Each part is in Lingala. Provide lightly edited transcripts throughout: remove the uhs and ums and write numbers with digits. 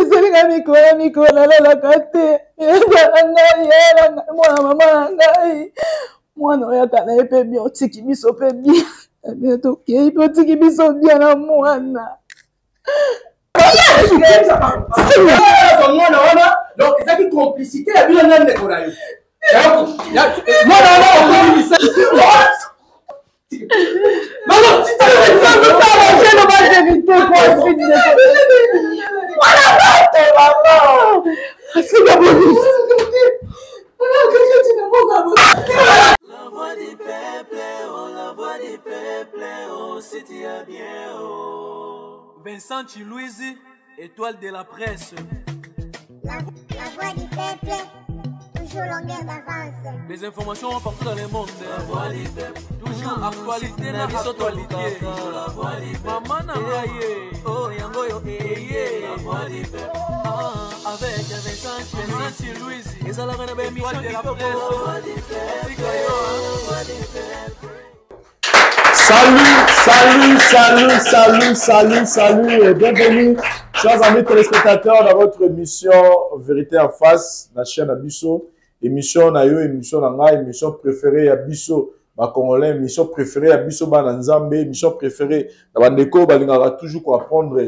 Selinga mikolo la kate. Yanga mwana mama ngai. Mwana oya kana epe bien otiki biso pe bien. Bientôt ke ipo otiki biso bien na mwana. Donc, c'est une complicité, la vie de Koraï. La voix du peuple, oh, la voix du peuple, oh, c'est bien, oh. Vincent Chilouizi, étoile de la presse. La voix du peuple, toujours longueur d'avance. Les informations partout dans le monde. La voix du peuple, toujours actualité na actualité. La voix du peuple, maman na ngaye, oh yango yo la voix du peuple. Avec Vincent Chilouizi, ils allaient dans l'émission de la presse. Salut et bienvenue, chers amis téléspectateurs, dans votre émission Vérité en face, la chaîne Abisso, émission Nayo, émission Nanga, émission préférée Abisso, ma Congolais, émission préférée Abisso Bananzambe, émission préférée Nabandeko, Balingara toujours pour apprendre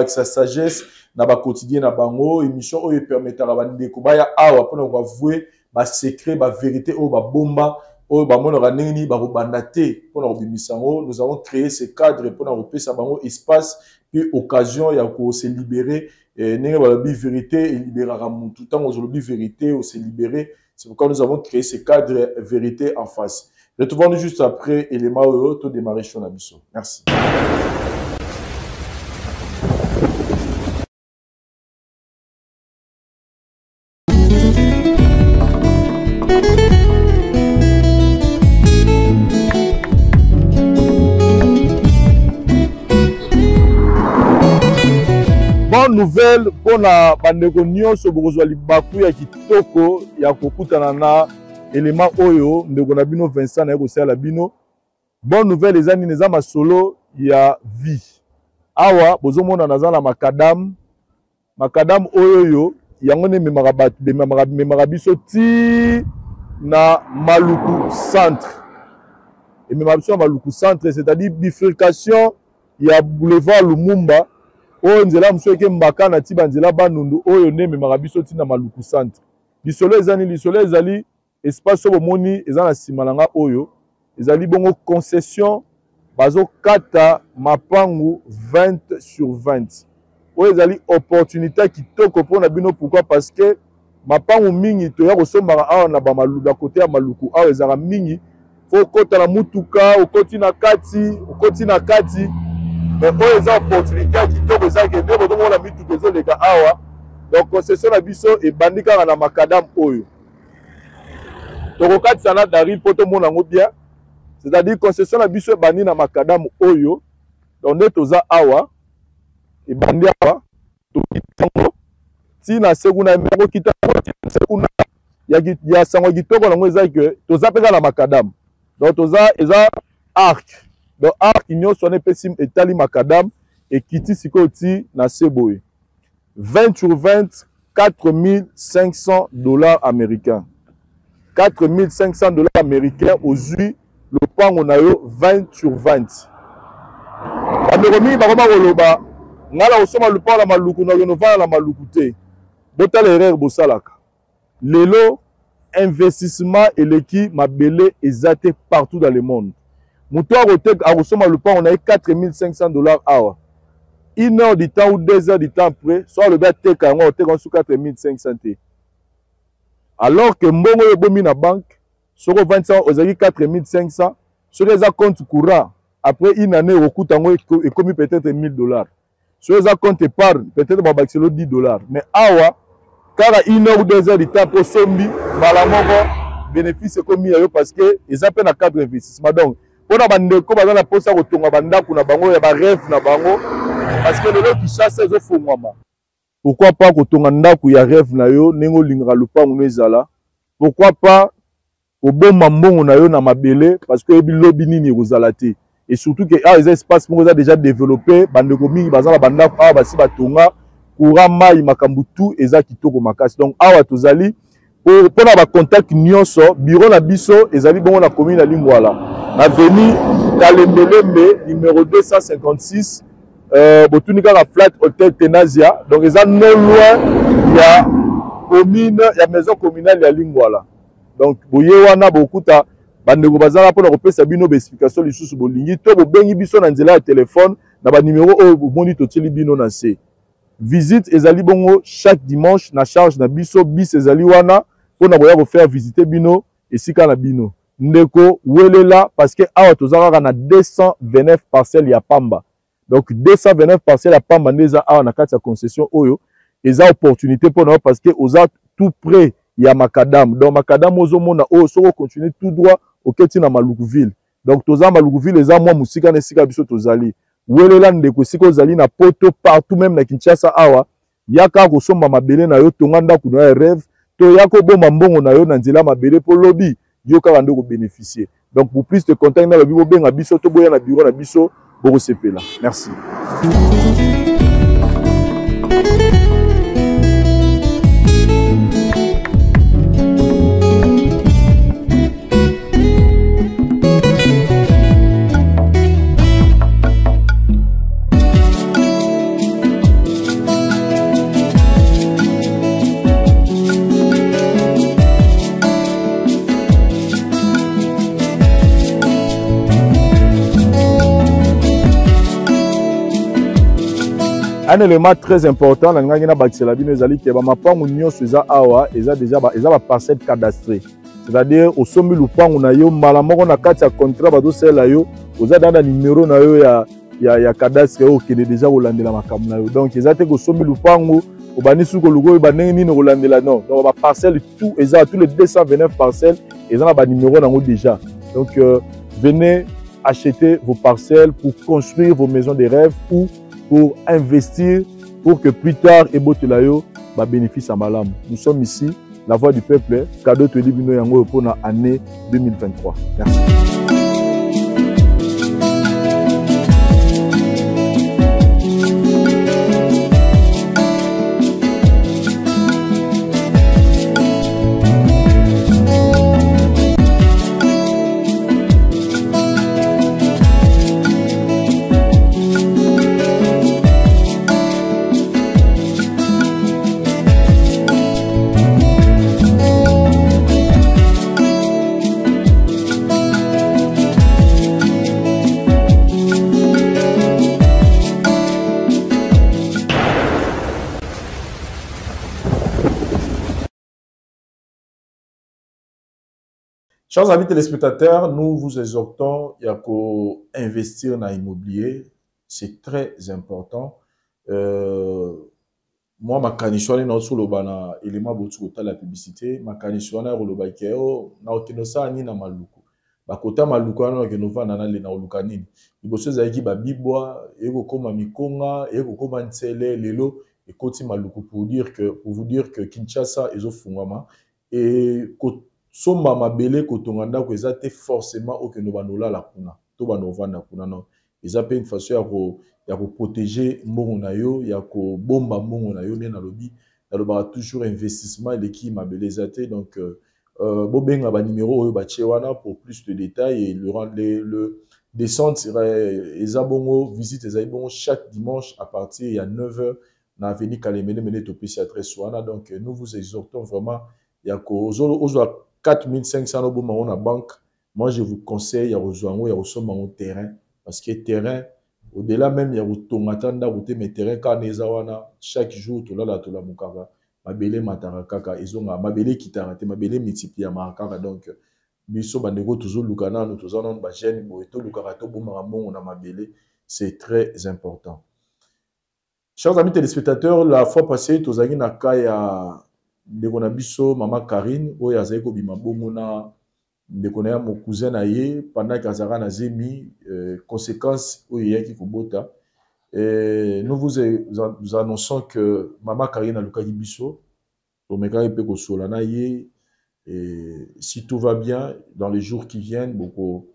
sa sagesse, Naba quotidien Nabango, émission où il permettra à Bandeko, Baya Awa, pour nous avouer, ma secret, ma vérité, ou ma bomba. Nous avons créé ce cadre pour nous espace puis occasion de se libérer et vérité et libérer tout le temps on vérité ou se libérer. C'est pourquoi nous avons créé ce cadre vérité en face. Retrouvons-nous juste après élément tout démarrer sur Nabiso. Merci. Bonne nouvelle pour la bandeko nyonso bokozwa libaku ya kitoko ya kokutana na élément oyo ndeko na bino Vincent na ekosala bino. Bonne nouvelle ezani neza masolo ya vie. Awa bozomona naza na makadam oyo yango ne memaka biso ti na Maluku centre. Et memaka biso na Maluku centre, c'est-à-dire bifurcation ya boulevard Lumumba. Oyo nzela msoke mbaka na tiba nzela banundu oyo ne memaka biso tina Maluku centre. Lisolo ezali espace obo moni ezana simalanga oyo ezali bongo concession bazo kata mapangu 20/20. Oyo ezali opportunité kitoko pona bino pourquoi parce que mapangu mingi to ya kosombaka awa na ba maluka côté ya Maluku awa ezaka mingi fo kota na mutuka okoti na kati. Mais oyo eza opportunité kitoko eza ke ndeko to mona mituka ezoleka awa. Donc concession na biso ebandi kaka na makadam oyo. Tokokatisa na dari po to mona ngo bien. C'est-à-dire concession na biso ebandi na makadam oyo. Donc nde toza awa ebandi awa tokitango tina sekuna meko kitango sekuna ya sango kitoko nango eza ke toza peka na makadam. Donc toza eza arc. Donc arc nyonso ne pesim etali makadam et kiti sikoti na seboye 20/20 $4,500 américains. $4,500 américains aujourd'hui le pango na yo 20/20. Bameromi bakoma koloba ngala osoma le pango la Maluku na renova la Maluku te. Botala erreur bosalaka. Lelo investissement eleki mabele ezate partout dans le monde. Moutoir a reçu le pan, on a eu $4,500 awa. 1 heure du temps ou 2 heures du temps après, soit le gars tek on a sous 4,500. Alors que mbongo yo bomi na banque, sur 25 aux 4,500, sur les comptes courants, après une année au coût et commis peut-être $1,000. Sur les comptes épargne, peut-être ba baxelo $10. Mais awa, car à 1 heure ou 2 heures du temps pour sombi, malamongo bénéfice commis parce que ils appellent à cadre investissement. Donc on a bandeko baza na posa kotonga bandaku na bango ya ba rêve na bango parce que lelo qui chasse zo fongwama. Pourquoi pas kotonga ndaku ya rêve na yo nengo lingaka lupango mezala? Pourquoi pas oboma mbongo na yo na mabele parce que ebi lobi nini kozala te. et surtout que les espaces sont déjà développés, bande komi bazala banda awa basi batonga courant mai makambu tout eza kitoko makasi. Donc awa tozali pour na ba contact nyonso bureau na biso ezali bongo na commune ya Lingwala na avenue Kalembelembe numéro 256 botunika la flat hôtel Tenazia. Donc eza non loin ya commune ya maison communale ya Lingwala. Donc boye wana bokuta bandeko bazala pour kopesa bino ba explication lisusu bolingi to bobengi biso na nzela ya téléphone na ba numéro oyo bomoni totili bino na se. Visite ezali bongo chaque dimanche na charge na biso bis ezali wana pona boya ko faire visiter bino esika na bino ndeko welela parce que awa tozaka na 229 parcelles ya pamba. Donc 229 parcelles ya pamba ndeza awa na kati ya concession oyo eza opportunité pona parce que oza tout près ya Makadam. Donc Makadam ozomona oyo soko continuer tout droit oketi na Malukuville. Donc toza Malukuville eza mwa musika na esika biso tozali. Welela ndeko siko ozali na poto partout même na Kinshasa awa yaka kosomba mabele na yo tonga ndako na ya rêve to yako bomba mbongo na yo na nzela mabele po lobi yo kaka ndeko bénéficier. Donc pour plus de contact na lobi bobenga biso to boya na bureau na biso boko sepela. Merci. Un élément très important, la ngana bakisela bino ezali ke ba mapangu nyonso eza awa eza déjà ba parcelle cadastrée. C'est-à-dire au sombi lupangu na yo mala moko na kati ya contrat ba do sela yo oza dans numéro na yo ya cadastre o kende déjà olandela makamu na yo. Donc eza te ko sombi lupangu obani suko lugo ba ndenge nini olandela non. Donc ba parcelle tout eza tous les 229 parcelles eza na ba numéro nango déjà. Donc venez acheter vos parcelles pour construire vos maisons de rêve ou pour investir, pour que plus tard, Ebotelayo va bénéficier à Malam. Nous sommes ici, la voix du peuple, cadeau de Libino Yango pour l'année 2023. Merci. Chers amis téléspectateurs, nous vous exhortons à investir dans l'immobilier. C'est très important. Moi, ma canissouane n'a pas de élément de la publicité. Ma canissouane a ni na maluku. Bakota maluku ana ke nova na le na olukanini. Liboso zaiki ba bibwa, eko koma mikonga, eko koma ntsele lelo et koti maluku pour vous dire que Kinshasa ezo fungama et somba mabele kotonga ndako eza te forcément okendo banola la kuna to banovanda kuna non eza pe une façon ya ko protéger mbongo na yo ya ko bomba mbongo na yo na lobi na loba toujours investissement leki mabele eza te. Donc bobenga ba numéro oyo ba wana pour plus de détails et le descente eza bongo visite eza bongo chaque dimanche à partir ya 9h na avenue Kalemele mene to pisi adresse wana. Donc nous vous exhortons vraiment ya ko ozo 4500 euros dans la banque. Moi, je vous conseille à rejoindre un terrain. Parce que terrain, au-delà même, il y a un terrain chaque jour, tu l'as la mukara. Ma belle matarakaka, ils ont ma belle qui t'a raté, ma belle multiplie à marakaka. Donc, biso bandego toujours lukana, nous tous en ba gêne, boeto lukarato bomaramon, on a ma belle. C'est très important. Chers amis téléspectateurs, la fois passée, tous avez na kaya ndeko na biso mama Karine oyo azali ko bima bongo na ndeko na ya mon cousin na ye pendant kazara na zemi conséquences oyo yaki kobota nous vous annonçons que mama Karine a lukaki biso omeka pe ko sola na ye et si tout va bien dans les jours qui viennent boko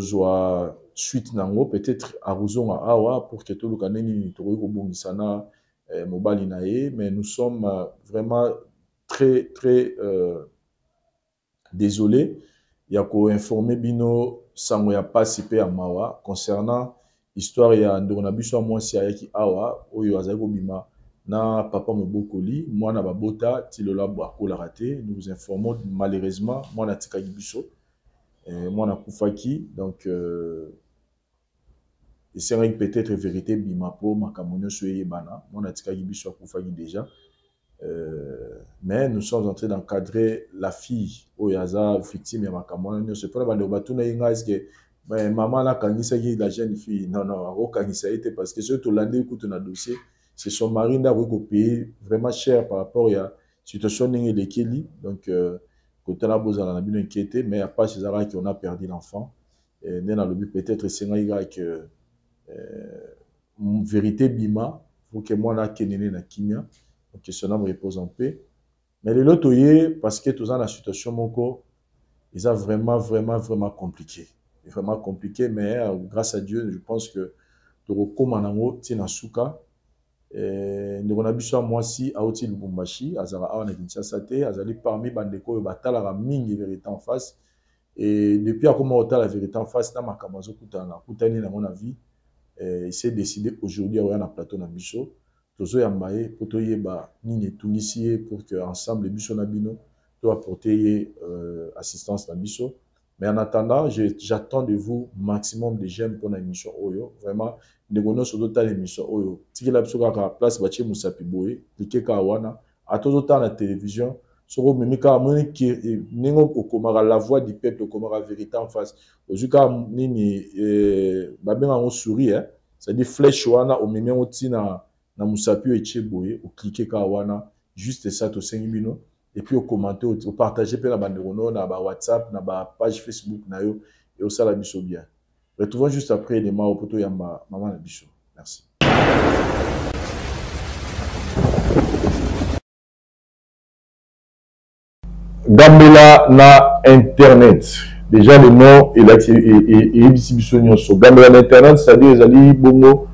joa suite nango peut-être aruzonga awa pour que tout le kaneni toroyi kobongisana mobali na ye, mais nous sommes vraiment très désolés ya ko informer bino sango ya pasi pe ya mawa concernant histoire ya ndeko na biso mwasi ayaki awa oyo azali kobima na papa mobokoli mwana babota tilola akolaka te. Nous vous informons malheureusement mwana atikaki biso mwana akufaki, donc esengaki peut-être vérité bima po makambo nyonso eyebana mwana atikaki biso akufaki déjà. Mais nous sommes en train d'encadrer la fille oyaza victime ya makambo nyonso pona bande batuna yenga eske maman la kangisaki la jeune fille non akokangisa ete parce que surtout landé kutu na dossier c'est son mari nda ko payer vraiment cher par rapport à situation ndenge lekeli. Donc kotala bozala na bino inquiété, mais à part ces arrêts qu'on a perdu l'enfant et dans le but peut-être senga que vérité bima faut que moi na kenene na kimia, donc que son âme repose en paix. Mais les lots parce que tout ça la situation moko ils a vraiment compliqué, vraiment compliqué, mais grâce à Dieu je pense que to recomanango tina suka ndeko na biso mwasi auti Lubumbashi azala awa na Kinshasa te, azali parmi bandeko oyo batalaka mingi vérité en face, et depuis akoma otala la vérité en face na makambo zo kutani na mon avis il s'est décidé aujourd'hui à na plateau na biso tozo yambaye poto yeba nini tunisier pour que ensemble biso na bino to apporter assistance na biso. Mais en attendant, j'attends de vous maximum de j'aime pour l'émission Oyo. Vraiment, de gono sur d'autres l'émission Oyo. Si la personne a place bâtie Moussapi Boé, cliquez kawana. À tout autant la télévision, sur le même cas, qui n'engo okomara la voix du peuple, okomara vérité en face. Ozuka nini babena on sourit, hein. Ça dit flèche wana au même oti na Moussapi Eche Boé, ou cliquez kawana. Juste ça, to sengibino. Et puis au commenter, au partager la bande de Rono, na WhatsApp, na page Facebook, na yo, et au sala biso bien. Retrouvons juste après les mots au poto yamba maman la biso. Merci. Gambela na Internet. Déjà le nom et biso nyonso. Gambela na Internet, c'est-à-dire les bongo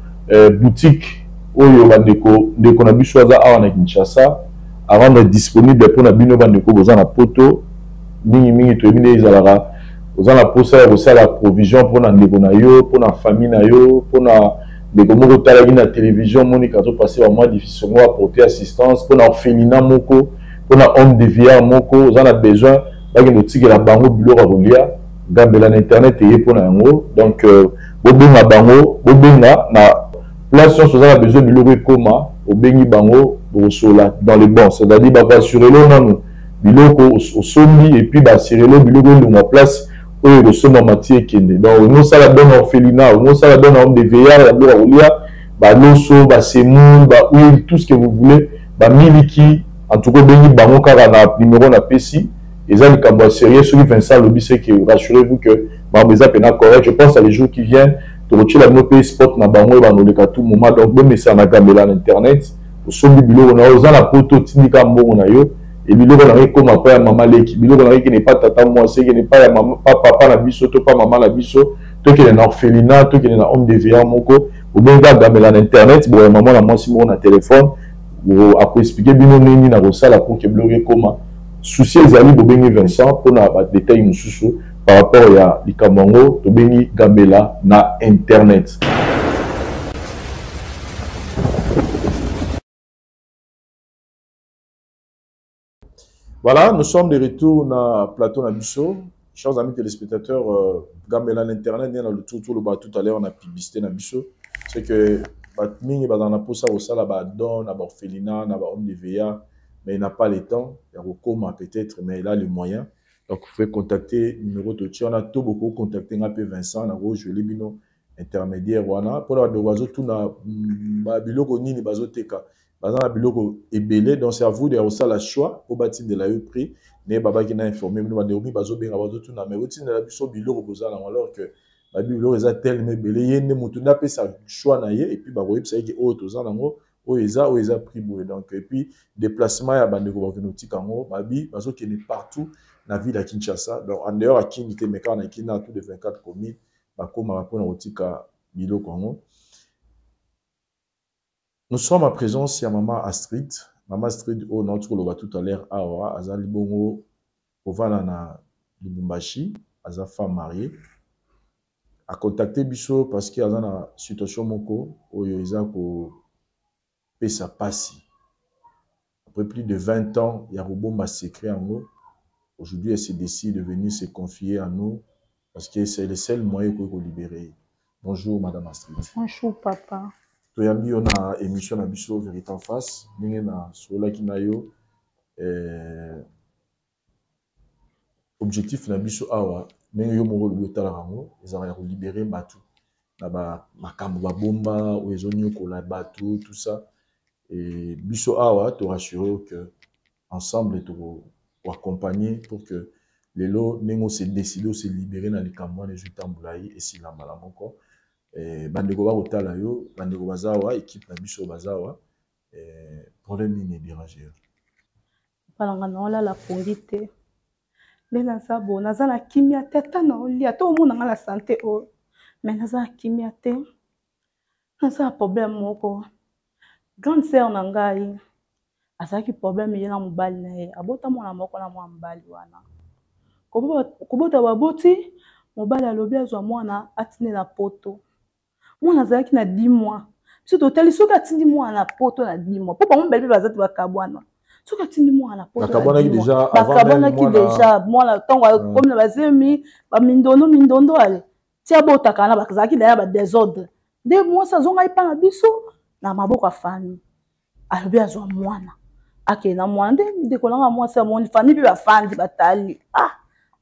boutique oyo bandeko ndeko na biso aza awa na Kinshasa. Avant d'être disponible pour la bino bandeko boza na poto mingi to ebine ezalaka boza na posa ya la provision pour na ndeko na yo, pour na famille na yo, pour na ndeko moko talaki na télévision moni kazo passer un mois difficile pour apporter assistance, pour na orphelinat moko, pour na homme de vieillard moko boza na besoin baki notiki la bango biloko ya kolia Gambela na internet eye pour na yango. Donc bobenga bango bobenga na place on a besoin de biloko ekoma obengi bango dans les bons, c'est-à-dire bah assurer le nom biloko au sombi et puis bah assurer le biloko de ma place où le sommet matière kende. Donc nous ça la donne orphelinat, nous ça la donne homme de veillard, la bloc olia bah l'osso bah semoule bah huile, tout ce que vous voulez bah miliki en tout cas bengi bango kara na numéro na PC et ça le cambo sérieux celui Vincent Lobby c'est que rassurez-vous que bah mes appels correct. Je pense à les jours qui viennent de retirer la monnaie spot na bango bah nous le cas tout moment. Donc bon mais ça na Gambela internet sombi biloko na oza na poto tindika mbongo na yo et biloko na ekoma pa ya mama leki biloko na qui n'est pas tata moi c'est qui n'est pas ya mama papa na biso to pas maman na biso to qui est na orphelinat to qui est na homme de veillard moko ou bien Gambela na internet bon maman na moi si mon na téléphone ou à expliquer bino nini na rosala pour que biloko ekoma souci ezali bobengi Vincent pour na ba détail mususu par rapport à likamongo to bengi Gambela na internet. Voilà, nous sommes de retour dans Plateau Nabiso. Chers amis téléspectateurs, Gambela l'Internet, dans le tout le bas tout à l'heure, on a publicité Nabiso. C'est que Batming dans la posa au sala badon, na orphelinat, na homme de veillard, mais il n'a pas le temps. Il y a recours peut-être, mais il a les moyens. Donc vous pouvez contacter numéro de tir. On a tout beaucoup contacté un peu Vincent, na rouge libino intermédiaire wana. Pour la de oiseau tout na biloko nini bazoteka. Par exemple, biloko ebele, donc c'est à vous de faire le choix pour bâtir de la prix. Ne baba qui n'a informé, nous avons dit bazo bien bazo tout na mais routine de la biso biloko bozala alors que ba biloko eza tellement ebele yende mutu na pe sa choix na ye et puis ba voyez ça que o tozala ngo o eza prix boye. Donc et puis déplacement ya bandeko ba kenotik ngo babi bazo qui est partout na ville à Kinshasa. Donc en dehors à Kinité mais quand on a Kina tout de 24 communes bakoma bapona kotika biloko yango. Nous sommes en présence ya Maman Astrid. Maman Astrid on a tout à l'heure awa azali bongo ovala na Lubumbashi, aza femme mariée. A contacté biso parce qu'il y a une situation moko oyo eza ko pesa pasi. Après plus de 20 ans, il y a Robomba secret en nous. Aujourd'hui, elle se décide de venir se confier à nous parce que c'est le seul moyen pour libérer. Bonjour Madame Astrid. Bonjour papa. Toyambi on a émission na biso Vérité en face. Ninge na sola kinayo objectif na biso awa ndenge yo moko lobetala rango ezala ya libérer batu na ba makambo ba bomba ou ezonyokola batu tout ça et biso awa te rassurer que ensemble to accompagner pour que les lots n'engo se décider de se libérer dans les campagnes de Jutambulaï et si la malamoko bandeko ba otala yo bandeko bazawa équipe na biso bazawa problème ni déranger balanga na ola la pondite Nena sabo nazana kimia teta na olia to mona ngala santé o mais nazana kimia te nazana problème moko grande sœur na ngai azaki problème yena mobali na ye abota mwana moko na mwa mbali wana kobota baboti mobali alobi azwa mwana atine na poto mwana azalaki na 10 mois biso totali soki atindi mwana na poto na 10 mois po bango bebe bazati bakabwana soki atindi mwana na poto bakabwanaki déjà bakabwanaki déjà mwana ntongo comme na bazemi bamindondo ale tia botaka na bazalaki na ba désordre nde mwasi azongai mpa na biso na maboko ya fami alobi azwa mwana akende na mwana nde ndekolanga mwasi amoni fami mpe bafandi batali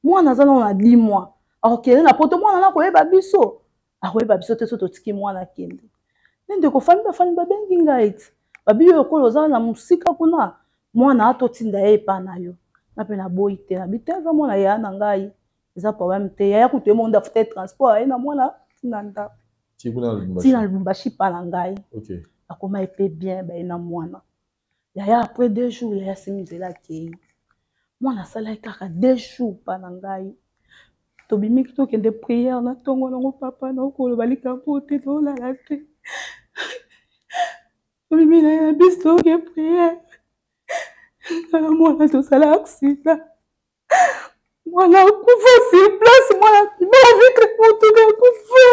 mwana aza nano na 10 mois akokende na poto mwana nakoyeba biso akoyeba biso te so totiki mwana akende nde ndeko fami bafandi babengi ngai ti babi oyo okolo oza na mosika kuna mwana atotinda ye epa na yo na mpe naboyi te na bite aza mwana yaya na ngai eza problème te yaya kutu ye monda fute transport aye na mwana tina ndako tina Lubumbashi mpa na ngai akoma epe bien baye na mwana yaya après 2 jours yaya asimi nzela akei mwana asalaki kaka 2 jours mpa na ngai tobimiki tokende prière na ntongo nango papa na okoloba likambo te tolala te tobimi na ye na biso toke prière na mwana tosala accident mwana akufa sur place mwana pimela vitre motuka akufa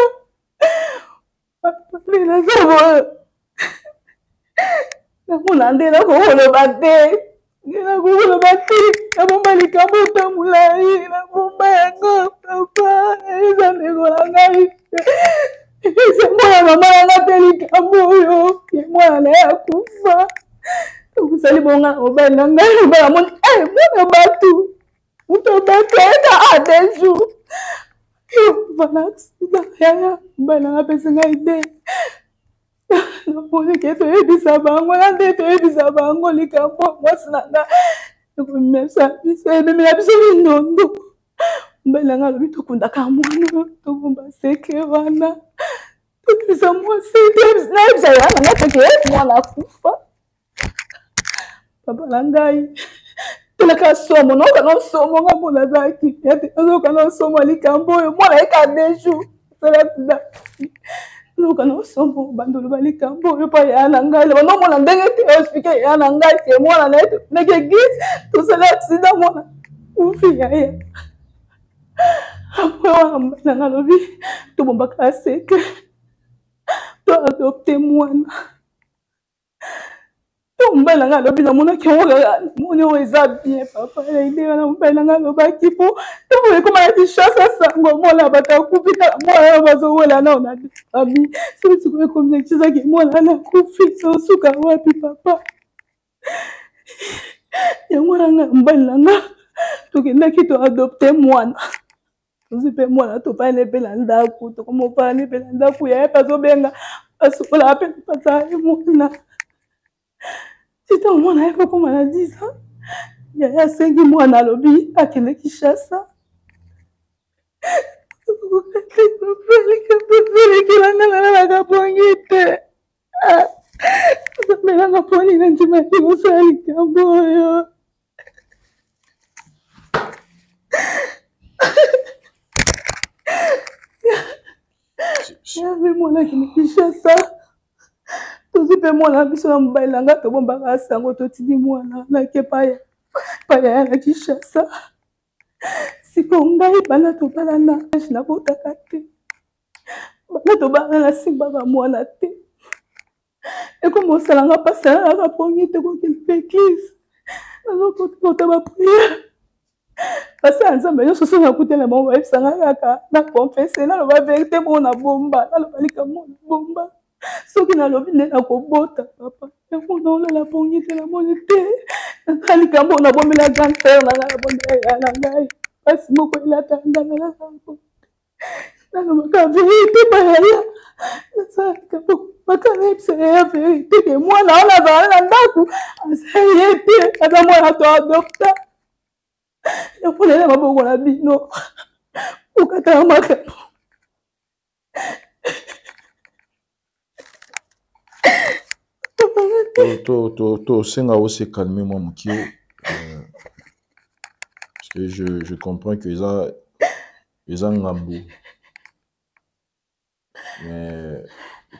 lela zabo namona nde nakokoloba te nakokoloba te nabomba likambo otamolai nabomba yango papa eza ndeko na ngai eza mwana mama nanga te likambo oyo ye mwana na ye akufa okusali bonga mobali na ngai mobali amoni mwana batu mutu batu ayeka a 2 jours vala aksida yaya mobali nanga pesi ngai te naponi ke toyebisa bango na nde toyebisa bango likambo mwasi na nga ekomimisa biso ebemela biso mindondo mobali nanga alobi tokundaka mwana tobomba seke wana tokebisa mwasi nayebisa yaya nanga teke mwana akufa papa na ngai telaka somo naokanga somo nga mona azalaki azokanga somo likambo oyo mwana yeka 2 jours salatida nazokanga somo bandolo balikambo oyo mpa yaya na ngai leba nomona ndenge te explike yaya na ngai ke mwana na ye ndenge eglise tosala aksida mwana ufi yaya apres wana mobali nanga alobi tobombaka seke to adopte mwana mobali nanga alobi namonaki yango kaka moni oyo eza bien papa ide wana mobali nanga alobaki mpo ntango ekomaki chance asango mwana bato akufi kaka mwana oyo bazowela nao na abi soki sikoyo ekominakisaki mwana nakufi osuka wapi papa yango nanga mobali nanga tokendaki toadopte mwana tozi mpe mwana tofani mpe na ndako tokomofani mpe na ndako yaya mpe azobenga asokolaka mpe napasaka mwana tita mwana ye kokoma na 10 ans yaya asengi mwana alobi akende Kinshasa likelanga nalalaka pongi te ozamelanga poni na ndimaki kosala likambo oyo Avec moi là qui me fiche ça. Tout ce que moi là biso na mobile nga to bomba ka sango to tidi moi na ke pa ya na kisha ça. Si ko ngai bana to bana na botaka te. Bana to bana na simba ba moi na te. Et comme on s'en a passé à la poignée de l'église. Alors qu'on t'a prié. Parce que ensemble nous sommes à côté de mon wife sangaka na confesser na la vérité mon bomba na la balika mon bomba. Ce qui n'a l'objet na ko bota papa. Et on a la poignée de la monnaie. Na ka mon na bomba la grande sœur na la bomba ya na ngai. Parce que moko ila tanga na la ko. Na ka vérité ba ya. Na sa ka makane c'est la vérité que moi na la va na ndaku. C'est été ata moi na to adopta. Il faut aller là-bas la bino. Ou kata maka. Senga o se calmer moi moki. Parce que je comprends que ils ont ngambou. Mais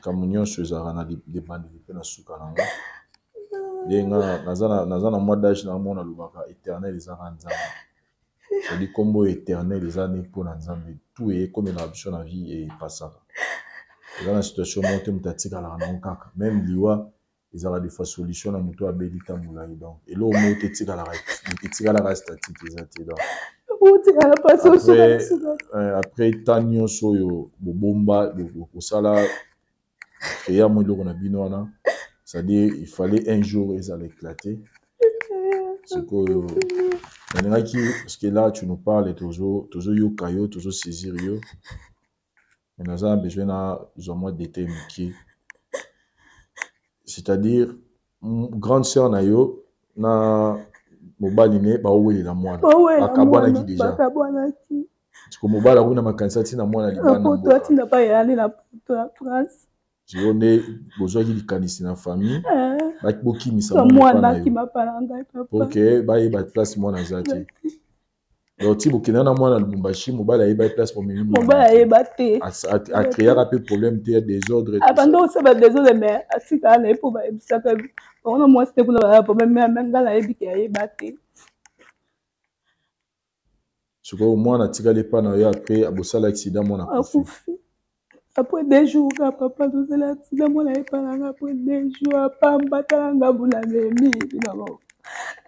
comme nous sommes na des bandes de na suka nanga. Denga nazana moi d'âge na mona lubaka éternel les aranzana. C'est des combos éternels les années pour nzambe tout est comme une option la vie et pas ça. Dans la situation monte mutatika la nankaka même liwa ils ont des fois solution na muto abelika mulai donc et là au mot tetika la statique les atida. Après tanyo soyo bobomba bosala créer moi le na binona. C'est-à-dire, il fallait un jour, ils allaient éclater. C'est que, parce que là, tu nous parles toujours yo kayo, toujours saisir yo. Mais nous avons besoin de déterminer. C'est-à-dire, grande sœur na yo, na mobaline, ba oué la moine. Akabwana qui déjà. Parce que mobile a una makansa tina moine libana. Poto tina pa yali na poto la France. On est besoin de canisi na famille. Boki misa mwana qui m'a parlé papa. OK, ba yeba place mwana zati. Donc ti bokena na mwana Lubumbashi, mobala yeba place pour mimi. Mobala yeba te. A créer un peu problème te désordre. Abando ça va désordre mais atika na pour ba ebisa ka. On a moi c'était pour la problème mais ngala yebiki yeba te. Ce que mwana tika le pa na yo après abosala accident mwana kufi. Après 2 jours, papa, nous allons accident, moi, là, après 2 jours, papa, t'as boula memi, finalement.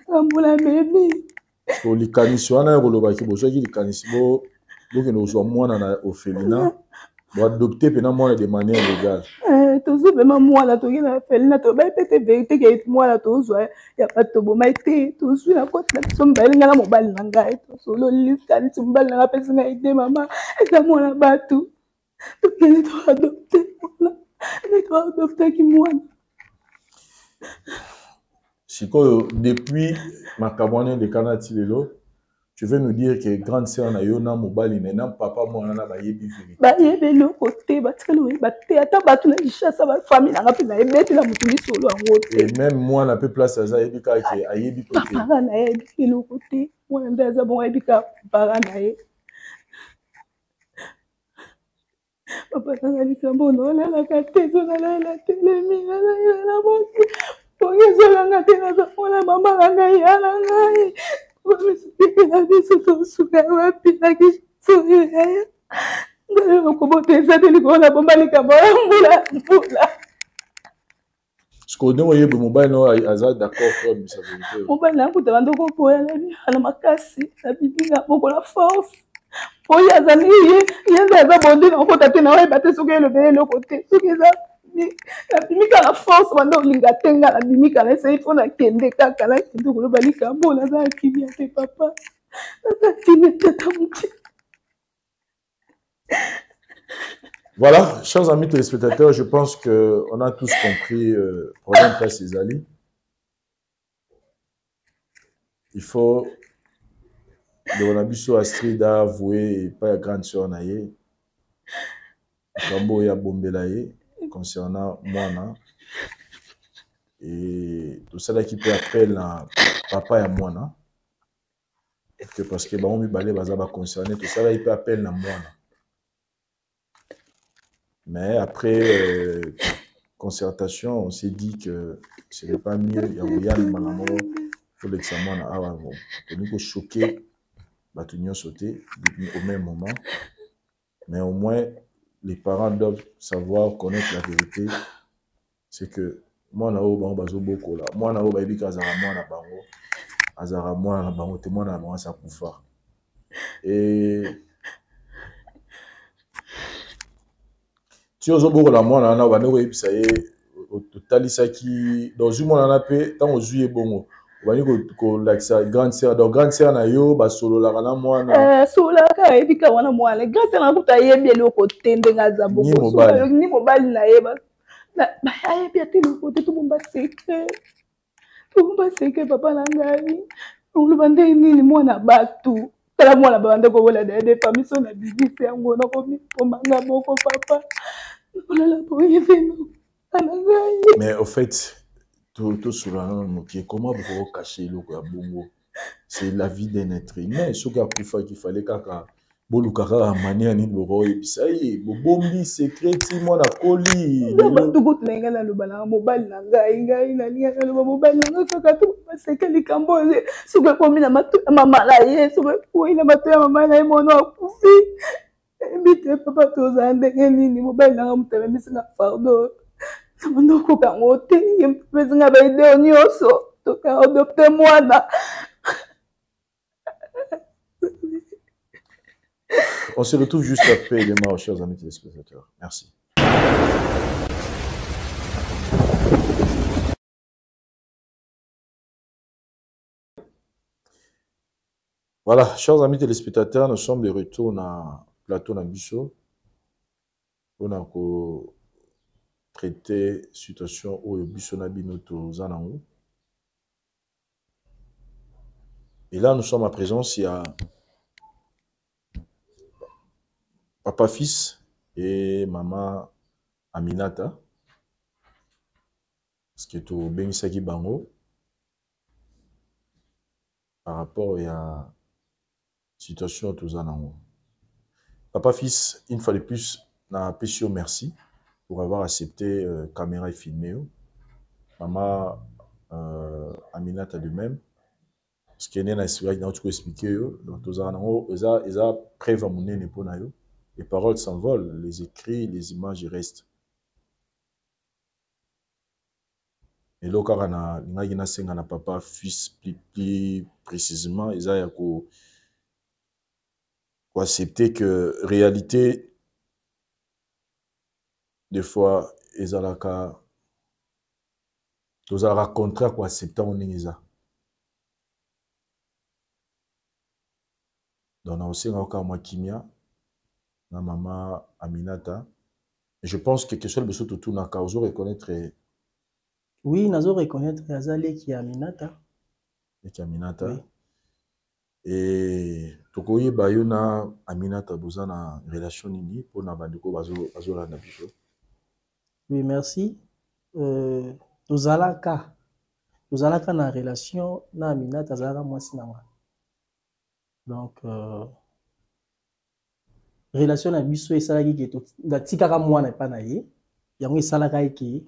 Boula memi. Pour les canissois, on a un qui bosse, qui les canissois, donc nous sommes moins dans l'orphelinat, pour adopter moi de manière légale. Toujours vraiment moi là, tu es dans l'orphelinat, tu vas peut-être vérité que moi là, toujours, il y a pas de bon, mais toujours la côte là, tu me balles dans la mobile nangai, solo liste, tu me balles dans la personne qui aide maman, et moi là bas tout. Il doit adopter, il doit adopter qui moi. Si depuis ma cabane de Canati Lelo, tu veux nous dire que grande sœur na yo na mobile na papa moi na ba yebi vérité. Ba yebi le côté ba tselo ba te ata ba tu na chassa ba famille na ngapi na ebeti la mutuli solo en côté. Et même moi na peu place ça yebi ka ke ayebi côté. Para na yebi le côté, moi ndaza bon yebi ka para na ye. Papa nazali kambono la katezo na la telemi na la moto. Pongezo la tena za ona mama nga ya na ngai. Wamesikia na biso to suka wapi na kiso ya. Ngalo ko boteza tele ko na bomba ni kambola mbula. Parce que nous yebo mobile no azal d'accord pour sa vérité. Mobile na kuta bando ko poya na makasi na bibinga boko la force. Pour y aller, il y a des abonnés dans le côté, on va sur le côté, sur la bimique à la force, on lingatenga la bimique à l'essai, on a kende kakala, qui est le balika, bon, la qui vient tes papa, la qui n'est pas Voilà, chers amis téléspectateurs, je pense qu'on a tous compris le problème qu'a Césali. Il faut de la biso Astrid a avoué pas la grande sœur naie. Kambo ya bombela ye concernant moi et tout ça qui peut appeler papa ya moi que parce que on mi balé baza ba concerné tout ça il peut appeler na moi. Mais après concertation, on s'est dit que ce n'est pas mieux. Il y a Yann Malamo, il faut l'examen à avant. Pour nous choquer, nous sauter au même moment. Mais au moins, les parents doivent savoir, connaître la vérité. C'est que moi, je suis beaucoup là. Moi, je suis beaucoup. Et si on a moi na ba no ça y est totalisa qui dans une monde na pe tant ozuye bongo ba ni ko like ça grande sœur donc grande sœur na yo ba solo la na moi na solo ka ebika wana mwana grande sœur na kuta yebi eloko tende ngaza bongo solo ni mobali na yeba na ba yebi atelo ko te to bomba secret papa na ngai on bande nini mwana batu tala mwana bande ko wala de famille na bibisi yango na ko mi pomanga boko papa. Mais au fait, tout cela, comment vous cacher le bongo? C'est la vie d'un être humain. Ce qu'il fallait que manière ni boro et ça y est bombi secret moi na koli tout lenga na lobala mobile na ngai na linga na mobile na kaka tout secret likambo suka komi na matu mama la ye suka ko ina matu ya mama na ye mono akufi. Bite papa toza ndenge nini mobali nanga mutala misinga fardo namando kango te yempezinga ba ideo nyonso toka adopte mwana. On se retrouve juste après les marches, chers amis téléspectateurs. Merci. Voilà, chers amis téléspectateurs, nous sommes de retour dans plateau na biso. On a traité situation où le biso na binoto zanango. Et là, nous sommes à présence, il y a papa fils et maman Aminata. Ce qui est au Benisaki Bango. Par rapport à la situation de Zanango. Papa fils, une fois de plus, na péché merci pour avoir accepté caméra et filmé. Maman Aminata lui-même. Ce qui est né dans l'histoire, il a tout expliqué. Donc, Zanango, ils ont prévenu les paroles s'envolent, les écrits, les images restent. Et là, quand on a papa fils plus précisément, ils ont accepté que réalité, des fois, ils ont raconté quoi accepter on est donc on a aussi encore moi Kimia, ma maman Aminata. Et je pense que quelque chose de ce tout n'a qu'à reconnaître. Oui, nazo reconnaître Azali qui Aminata. Et qui Aminata. Oui. Et tokoye bayona Aminata bozana relation nini pour na bandiko bazola na biso. Oui, merci. Tozalaka na relation na Aminata zala mwasi na mwa. Donc relation na biso esalaki ke to ngatikaka mwana pa na ye. Yango esalaka ke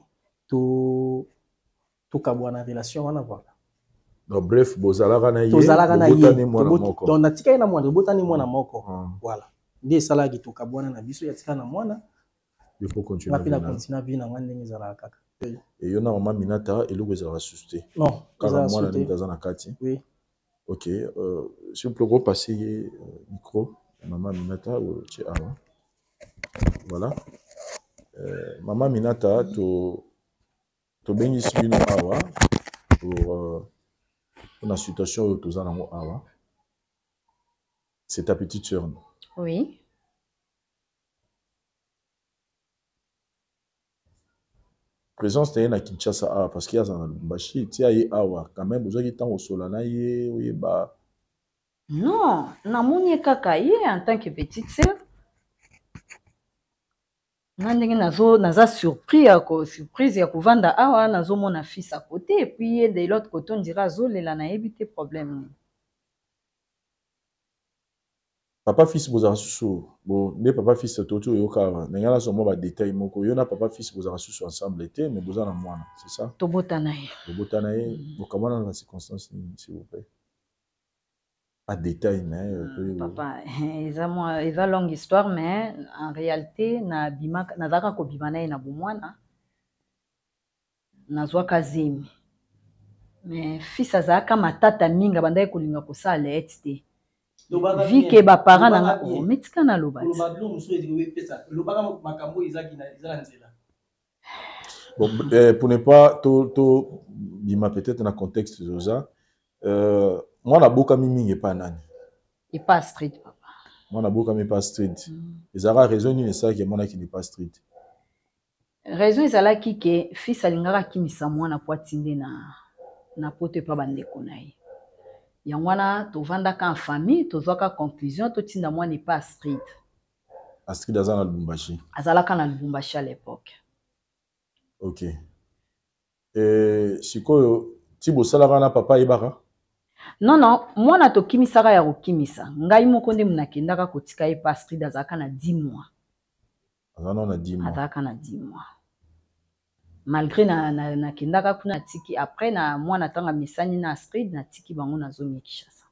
to kabwana relation wana voilà. Donc bref, bozalaka na ye. Tozalaka na ye. Donc natika na mwana botani mwana moko. Voilà. Nde esalaki to kabwana na biso yatika na mwana. Il faut continuer. Il faut continuer à vivre dans ndenge ezalaka. Et yona maman Minata eloko ezalaka susté. Non, quand moi na ndaza na kati. Oui. OK, si on peut repasser le micro maman Minata voilà. Maman Minata to bengisi bino awa pour la situation où tous en awa. C'est ta petite sœur. Oui. Présence t'es na Kinshasa awa parce qu'il y a dans Lubumbashi, tu as awa quand même besoin de temps au solana ye oyeba. Non, na moni kaka ye en tant que petite sœur. Nandenge naza surprise ya kovanda awa nazo mona fils à côté et puis de l'autre côté on dira zolela na éviter problème. Papa fils bozala susu bon ne papa fils toto yoka nengala somo ba détail moko yo na papa fils bozala susu ensemble été mais bozala mwana c'est ça tobotana ye bokamana na circonstance s'il vous plaît pas détail mais papa eza longue histoire mais en réalité na bima nazaka ko bimana ye na bomwana nazwaka zemi mais fils azalaka matata mingi abandaki kolinga kosala ete te vi ke baparent nanga metika na loba bon pour ne pas to bima peut-être na contexte de ça moi na boka mingi epa nani epa street papa moi na boka mi pas street ezalaka raison nini esalaki emonaki ni pas street raison ezalaki ke fils alingaka akimisa mwana po atinde na poto epa bandeko na ye yango wana tovandaka en famille tozwaka conclusion totinda mwana epa astrid aza na Lubumbashi azalaka na Lubumbashi à l'époque. Ok sikoyo ti bosalaka na papa yebaka non mwana tokimisaka ya kokimisa ngai moko nde munakendaka kotika epa astrid azalaka na 10 mois azalaka na 10 mois malgré nakendaka kuna tiki après na mwana tanga misani na Astrid na tiki bango na zomi Kinshasa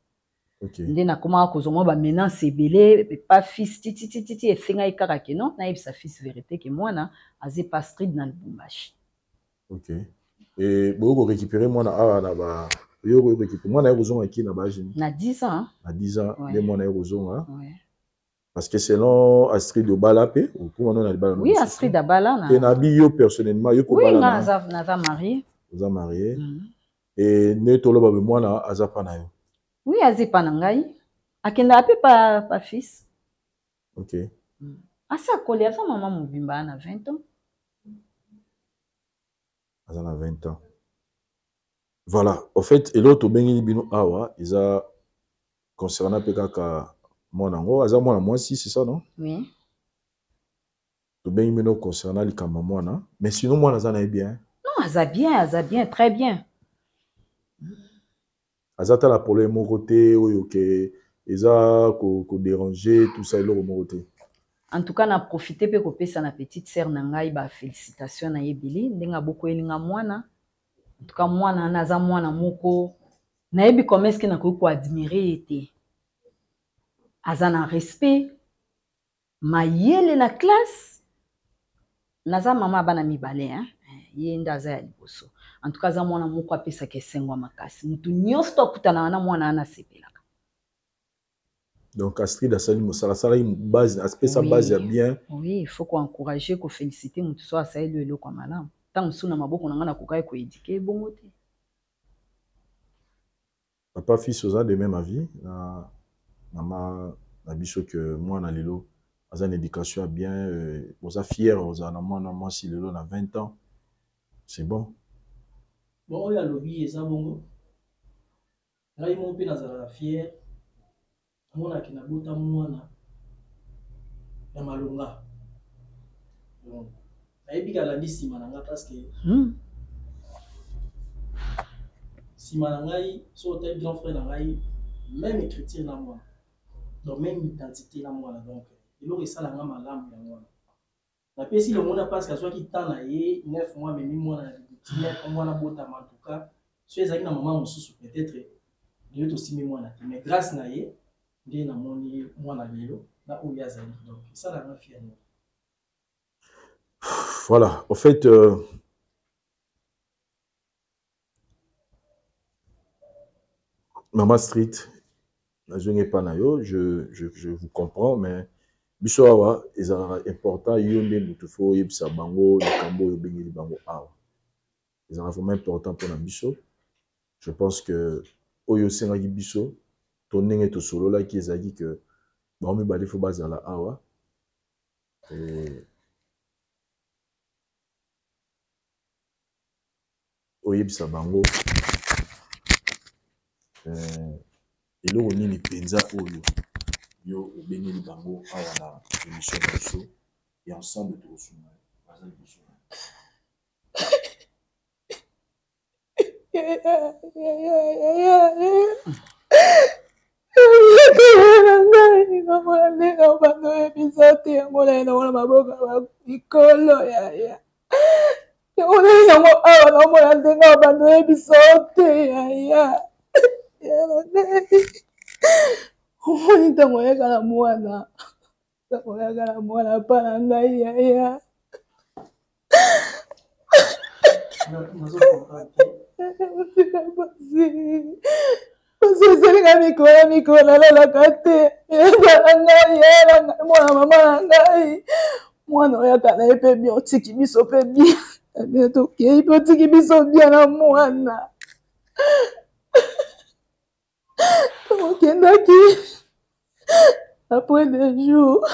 nde nakomaka kozwa ba menace ebele pas fils titi esenga ekaka ke non na yebisa fils vérité ke mwana aze pas Astrid na Lubumbashi. Ok et boko récupérer mwana awa na ba yo récupérer mwana yozonga ki na ba jeune na 10 ans na 10 ans le mwana yozonga parce que selon Astrid Obala pe ou comment on a le oui Astrid Obala na et nabi yo personnellement yo ko bala na za marié vous marié et ne tolo ba mwana azapa na yo oui azipa na ngai akenda pe pa fils. Ok asa kolia sa maman mobimba na 20 ans asa na 20 ans voilà en fait et l'autre bengi bino awa isa concernant pe kaka monango aza mwana mwasi c'est ça non oui to bengi bino concernant likamba mwana mais sinon mwana aza na bien non aza bien très bien azata la problème moko te oyo ke eza ko déranger tout ça eloko moko te en tout cas na profiter pe kopesa na petite sœur na ngai ba félicitations na yebili ndenga boko elinga mwana en tout cas mwana naza mwana moko na yebi comment est-ce que na ko admirer ete aza na respect mayele na classe naza mama bana mibale ye ndaza ya liboso en tout cas za mwana moko apesa ke sengwa makasi mutu nyonso akutana na mwana ana sepelaka donc Astrid asali mosala sala base aspect sa base ya bien oui il faut encourager ko féliciter mutu so asali lelo kwa malamu tant suna maboko na ngana kokai ko éduquer bongo te papa fils oza de même avis na mama na biso que moi na lelo aza une éducation bien oza fier oza na mwana mwasi lelo na 20 ans c'est bon bon oyo alobi eza bongo ngai mo mpe nazalaka fier amonaki nabota mwana ya malonga nayebi kalandi nsima na ngai parce que nsima na ngai so otali grand frère na ngai même écriture na mwana donc même identité na mwana donc eloko esalanga malamu ya mwana napesi lomona parce que azwaki temps na ye 9 mois amemi mwana na libutine mwana botama en tout cas so ezalaki na mama mosusu peut-être lelo tosimi mwana te mais grâce na ye nde namoni mwana lelo na oyo azali donc esalanga fier voilà en fait Mama Street nazongi pa na yo je vous comprends mais biso awa ezalaka important yo nde mutu fo yebisa bango likambo oyo obengeli bango awa ezalaka vraiment important mpona biso je pense que oyo osengaki biso to ndenge tosololaki ezalaki ke bango mibale fo bazala awa oyebisa bango eloko nini mpenza oyo yo obengeli bango awa na émission na biso ya ensemble tokosunga baza liboso Après des jours,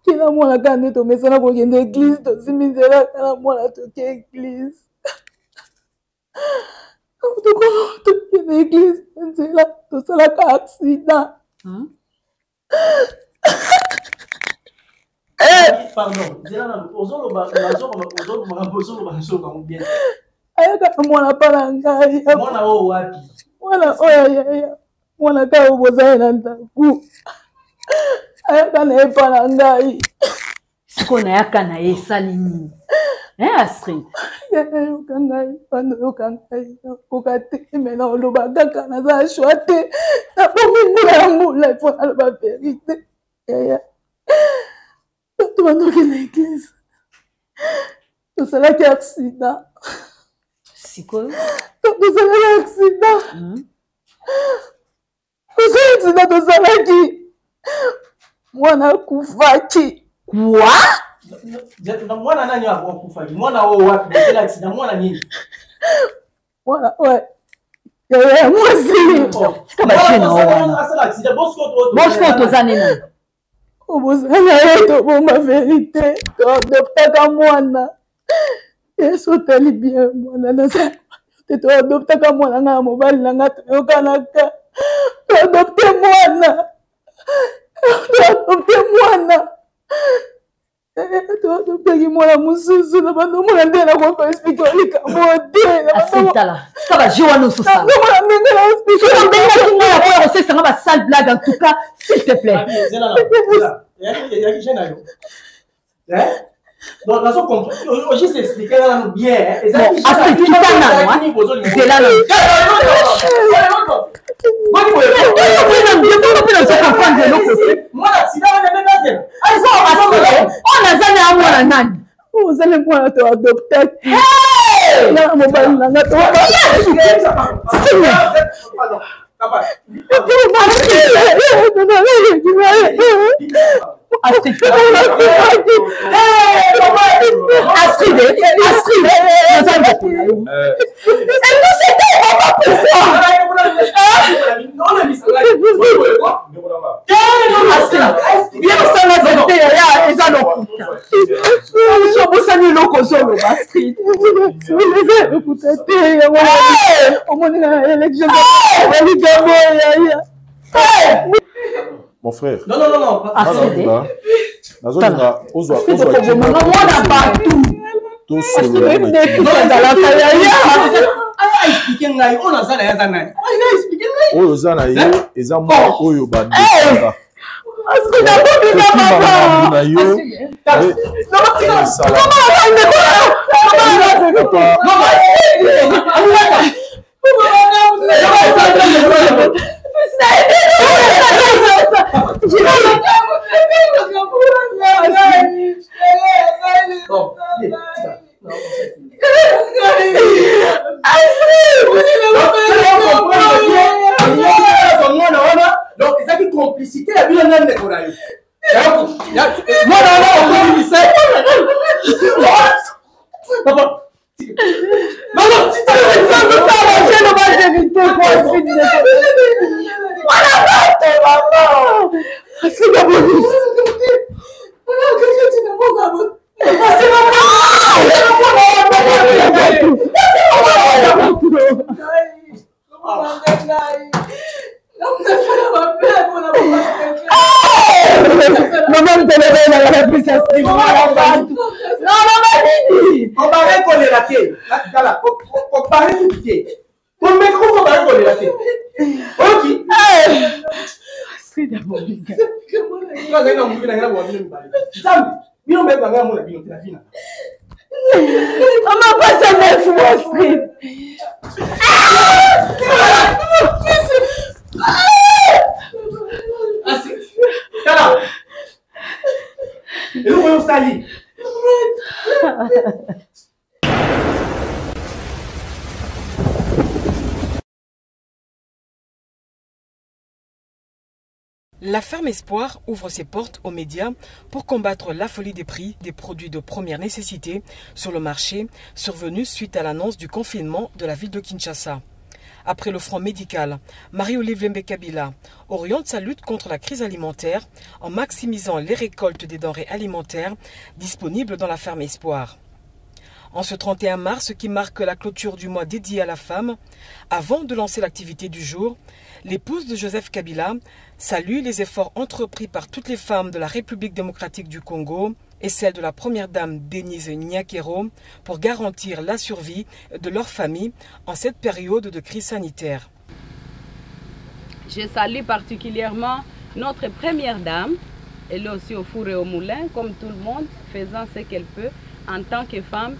kila mwana kandi tomesana kokende église tosimizela kala mwana toke église tokende église nzela tosalaka accident. Pardon, ayaka mwana pala ngai mwana oyo wapi mwana oyo mwana ka obozali na ndaku ayaka na ye pala ngai siko nayaka na ye esali nini Astrid yoka ngai pando yoka ngai nakoka te me na oloba kaka naza shwa te nabomi mbula ya mbula ifo naloba verité yaya bato bandoki na église tosalaki accident sikoyo tosalaki accident tosalaki mwana akufaki kwa mwana nani akufaki mwana oyo wapi tosala accident mwana nini mwana oyo yaya mwasi sika bashina wana asala accident bosko toza nini obozala ye tobomba verité toadoptaka mwana yesu otali bien mwana naza te toadoptaka mwana nga ya mobali na nga toyokanaka toadopte mwana toadoptaki mwana mosusu na bando mwana nde nakoko explike olikambo te asitala sika baje wana ososala mwana ndenge na explike obengaki nga ya koya kosesanga basale blague en tout cas s'il te plaît donc nazo comprendre juste expliquer là nous bien Astrid kitana zela na onazali ya mwana nani ozali mwana toadoptaki na mobali nanga Mon frère. Non. Donc, c'est une complicité, la vie de Korayo. Bon, mais comment va on la tête? Ok. C'est d'abord. On m'a pas ça neuf Street. Et nous voyons ça y. La ferme Espoir ouvre ses portes aux médias pour combattre la folie des prix des produits de première nécessité sur le marché, survenue suite à l'annonce du confinement de la ville de Kinshasa. Après le front médical, Marie-Olive Lembe-Kabila oriente sa lutte contre la crise alimentaire en maximisant les récoltes des denrées alimentaires disponibles dans la ferme Espoir. En ce 31 mars qui marque la clôture du mois dédié à la femme, avant de lancer l'activité du jour, l'épouse de Joseph Kabila salue les efforts entrepris par toutes les femmes de la République démocratique du Congo et celle de la première dame Denise Nyakero pour garantir la survie de leur famille en cette période de crise sanitaire. Je salue particulièrement notre première dame, elle est aussi au four et au moulin, comme tout le monde, faisant ce qu'elle peut en tant que femme.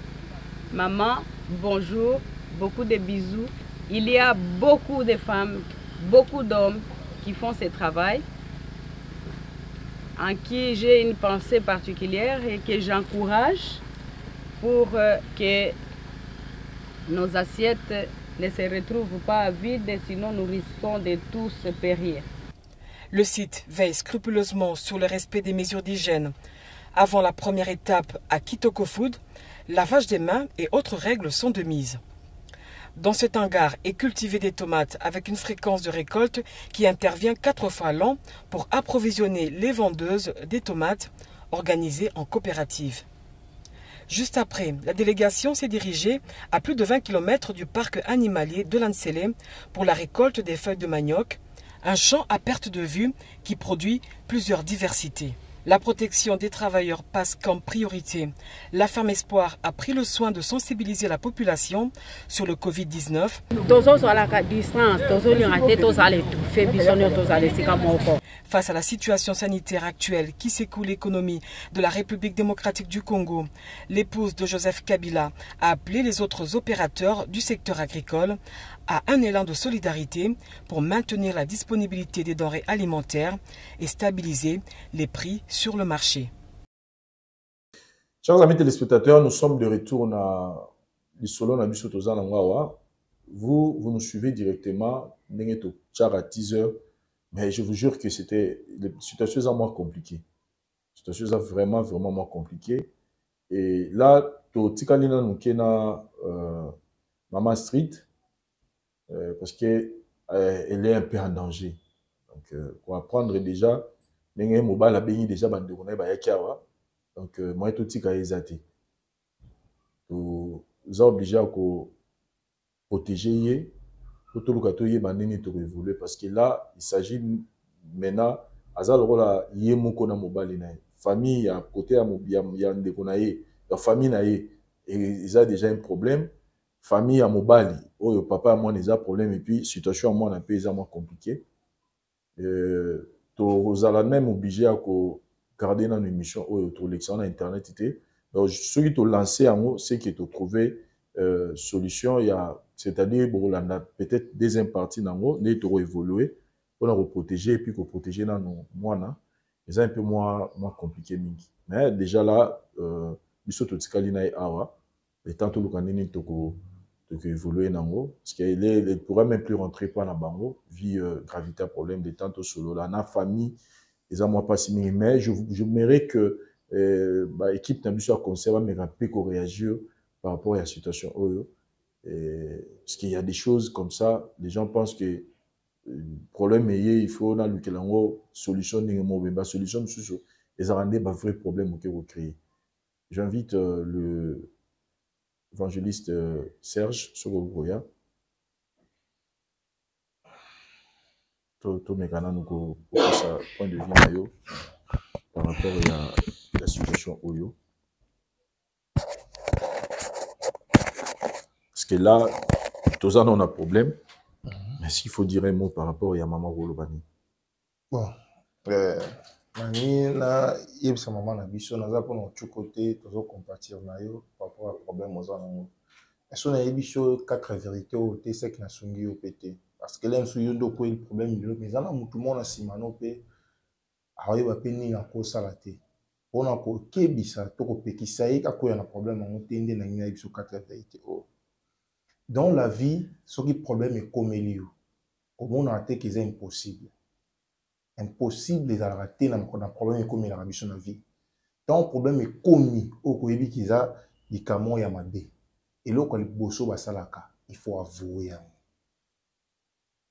Maman, bonjour, beaucoup de bisous. Il y a beaucoup de femmes, beaucoup d'hommes qui font ce travail, en qui j'ai une pensée particulière et que j'encourage pour que nos assiettes ne se retrouvent pas vides, sinon nous risquons de tous périr. Le site veille scrupuleusement sur le respect des mesures d'hygiène. Avant la première étape à Kitoko Food, lavage des mains et autres règles sont de mise. Dans cet hangar est cultivé des tomates avec une fréquence de récolte qui intervient 4 fois l'an pour approvisionner les vendeuses des tomates organisées en coopérative. Juste après, la délégation s'est dirigée à plus de 20 km du parc animalier de Lansele pour la récolte des feuilles de manioc, un champ à perte de vue qui produit plusieurs diversités. La protection des travailleurs passe comme priorité. La ferme Espoir a pris le soin de sensibiliser la population sur le Covid-19. Face à la situation sanitaire actuelle qui secoue l'économie de la République démocratique du Congo, l'épouse de Joseph Kabila a appelé les autres opérateurs du secteur agricole à un élan de solidarité pour maintenir la disponibilité des denrées alimentaires et stabiliser les prix sur le marché. Chers amis téléspectateurs, nous sommes de retour dans le salon de vous nous suivez directement, à 10 heures, mais je vous jure que c'était la situation est moins compliquée. La situation est vraiment moins compliquée. Et là, Tikalina Nukena Maman Street, parce qu'elle est un peu en danger. Donc, pour apprendre déjà, les mobile a béni déjà bandé donc moi tout tika ezate. Nous sommes obligés à protéger tout le katoye bandini to évoluer parce que là il s'agit maintenant azal rola yemoko na mobile na famille à côté à mobia ya ndeko na ye la famille na ye et ils a déjà un problème famille à mobile oh papa moi ils a problème et puis situation moi un peu moins compliqué to ala même obligé à garder dans une émission autour de l'excellent internet était donc ceux qui t'ont lancé en haut c'est qui t'ont trouvé solution il y a c'est-à-dire bon on a peut-être deuxième partie dans haut n'est trop évolué pour nous protéger et puis pour protéger dans nos mois c'est un peu moins compliqué mais déjà là biso to tikalina et awa et tant tout le canini to évoluer dans haut parce qu'il pourrait même plus rentrer par la bango vie gravité problème de tant solo là na famille les moi pas si mais je mérite que équipe n'a plus à conserver mais rappeler qu'on réagir par rapport à la situation parce qu'il y a des choses comme ça les gens pensent que le problème est il faut dans le kelango solution n'est solution sur les arrêter un vrai problème que vous créez. J'invite le évangéliste Serge Sogogoya tout mes canaux nous ça point de vue par rapport à la situation Oyo. Parce que là, Tous ça, on a un problème. Mais s'il faut dire un mot par rapport à Maman Rolobani. Bon. Nani na yebisa maman na biso naza pour notre côté toujours compatir na yo par rapport à problème aux anango. Est-ce na yebiso quatre vérités au té c'est que na sungi au pété parce que là nsu yondo ko il problème mais ana mutu mona simano pe ayo ba peni na ko salate. Pona ko kebisa to ko pekisa yi ka ko ya na problème ngo tende na ngina yebiso quatre vérités au. Dans la vie ce qui problème est comme elio. Comment on a été que c'est impossible. Impossible de rater un problème comme il a rabi sur la vie. Tant problème est commis au Koyebi qui a des camons yamade. Et là, quand le bosso va salaka, il faut avouer.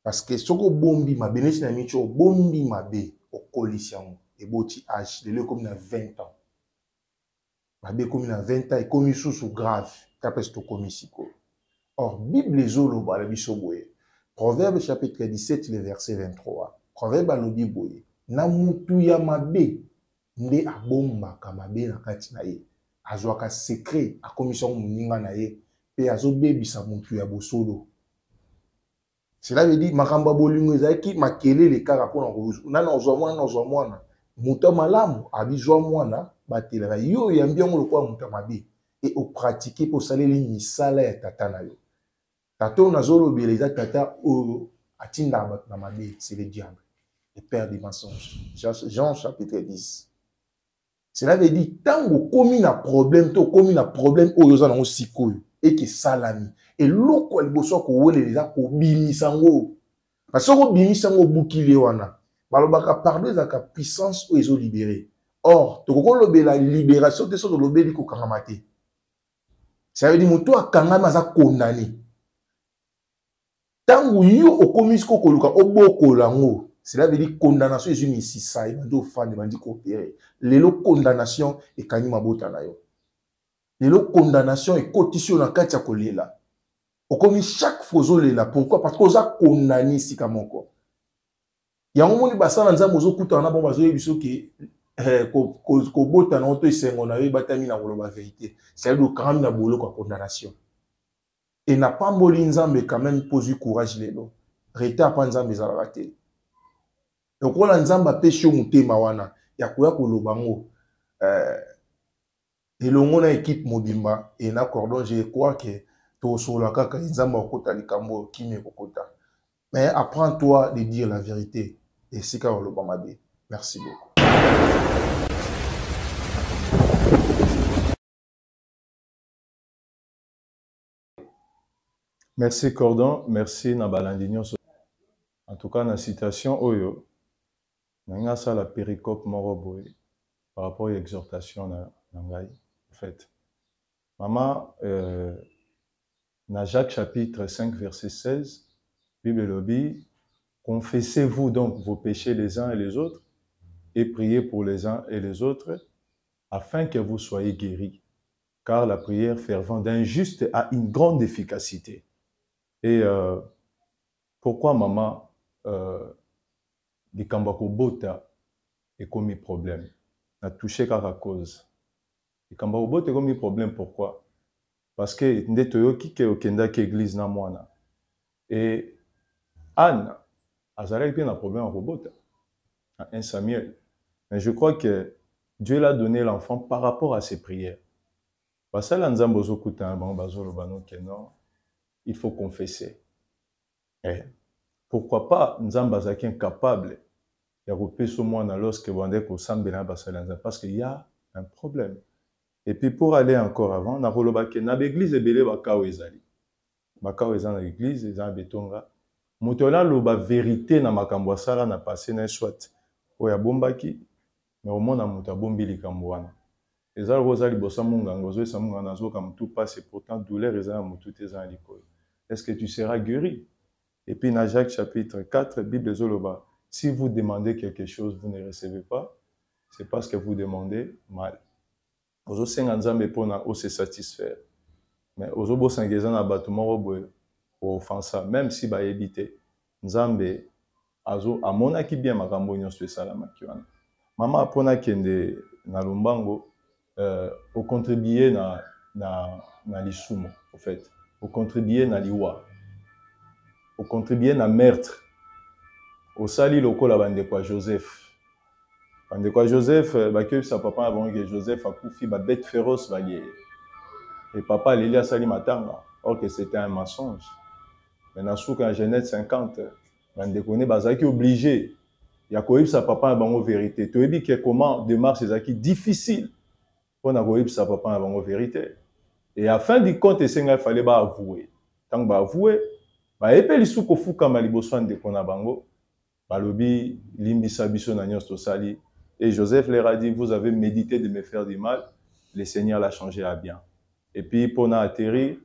Parce que ce que bombi ma bénéfice na micho bombi ma bé au coalition et boti âge de comme il a 20 ans. Ma bé comme il a 20 ans et commis sous grave. Qu'appelle-ce que commis siko? Or Bible les olo ba la bisoboye. Proverbe chapitre 17 le verset 23. Proverbe alobi boye na mutu ya mabe nde abomba ka mabe na kati na ye azwaka secret a commission muninga na ye pe azobebisa mutu ya bosolo. Cela veut dire makamba bolingo ezaki makelele kaka pona ko nana ozwa mwana mutu malamu abizwa mwana batela yo yambi ngo lokwa mutu mabe et au pratiquer pour saleli misala ya tata na yo tato nazolo beleza tata o atinda na mabe c'est le diable. Le père des mensonges. Jean chapitre 10. Cela veut dire, tant que commis un problème, to commis un problème, au yosan on sikoyo et que salami. Et l'autre elle bosse ko wole les a ko bimisango. Parce que bimisango bukile wana. Balobaka pardon ezaka puissance ou ezo libéré. Or, to ko lobe la libération de so to lobe li ko kangamate. Ça veut dire muto akangama za condamné. Tant que yo o commis ko koluka oboko lango. Cela veut dire condamnation est une ici ça il m'a fan il m'a dit coopérer les condamnation et kanima botana yo les condamnation et cotition na katia kolela o commis chaque fozo lela pourquoi parce que ça condamné si kamoko ya ngomoni basana nzambo zo kuta na bomba zo yebiso ke ko botana to isengo na yo batami na koloba vérité c'est le quand na bolo ko condamnation et n'a pas mboli nzambe quand même pose courage lelo reta pa nzambe za raté. Donc, on a nzamba pêché mutema wana ya kuya koloba ngo et le monde équipe mobimba et na cordon je crois que to solo kaka nzamba okota likambo kimi kokota mais apprends-toi de dire la vérité et c'est ka koloba mabe. Merci beaucoup. Merci Cordon, merci Nabalandinho. En tout cas, dans la citation Oyo. Nanga ça la péricope moroboy par rapport à l'exhortation nangai en fait maman dans Jacques chapitre 5 verset 16 Bible lobby confessez-vous donc vos péchés les uns et les autres et priez pour les uns et les autres afin que vous soyez guéris car la prière fervente d'un juste a une grande efficacité et pourquoi maman les Kambako Bota est commis problème. A touché qu'à cause. Les Kambako Bota est commis problème pourquoi? Parce que Ndetoyo qui est au Kenda qui église na moana. Et Anne, Azara bien un problème à Bota. À 1 Samuel. Mais je crois que Dieu l'a donné l'enfant par rapport à ses prières. Parce que là, il faut confesser. Et pourquoi pas Nzamba Zaki incapable de repérer ce mois lorsque parce qu'il y a un problème. Et puis pour aller encore avant, na l'église est belé bakao ezali. Bakao ezali na l'église, ezali betonga. Motola loba vérité na makambo sala na passé na soit. Oya bombaki, mais au moins na moto bombi likambo wana. Ezali rozali bossa mungango zo esa mungana zo kam tout passe pourtant douleur ezali mutu ezali likolo. Est-ce que tu seras guéri? Et puis dans Jacques chapitre 4, Bible Zoloba, si vous demandez quelque chose, vous ne recevez pas, c'est parce que vous demandez mal. Ozo senganzambe pona o se satisfaire. Mais ozo bo sangeza na bâtiment o offensa, même si ba éviter. Nzambe azo amona ki bien makambo nyonso esala kiwana. Mama apona kende na lumbango au contribuer na lisumo, au fait, au contribuer na liwa. contribué à meurtre. Au sali lokola bandeko Joseph. Bandeko Joseph, que sa papa avant que Joseph a coufi ba bête féroce balié. Et papa Lélia sali matanga. Or que c'était un mensonge. Maintenant sous qu'en Genèse 50, bandeko ne bazaki obligé. Ya koyib sa papa avant vérité. Tu dis que comment démarche ezaki difficile pour na koyib sa papa avant vérité. Et à fin du compte, il fallait ba avouer. Tant que ba avouer, ba epeli sou kofuka maliboso ndeko na bango. Balobi limbisa biso na nyos to sali. Et Joseph leur a dit, vous avez médité de me faire du mal, le Seigneur l'a changé à bien. Et puis pour na atterri,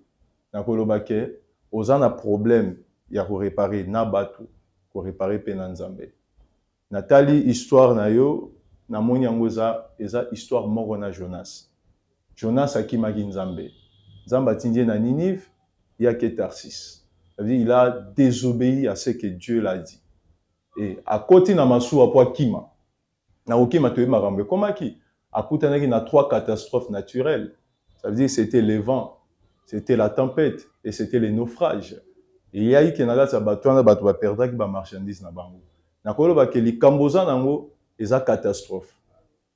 na kolobake, ozana problème ya ko réparer na batu, ko réparer pe na Nzambe. Natali histoire na yo, na moni yango eza histoire moko na Jonas. Jonas akimaki Nzambe. Nzambe atindie na Ninive, il y a que Tarsis. C'est-à-dire il a désobéi à ce que Dieu l'a dit. Et à côté na masu apwa kima. Na okima to marambe komaki. Akutanaki na 3 catastrophes naturelles. Ça veut dire c'était le vent, c'était la tempête et c'était les naufrages. Et il y a eu que na sa batwana batu ba perdre ki ba marchandise na bango. Na koloba ke likamboza nango eza catastrophe.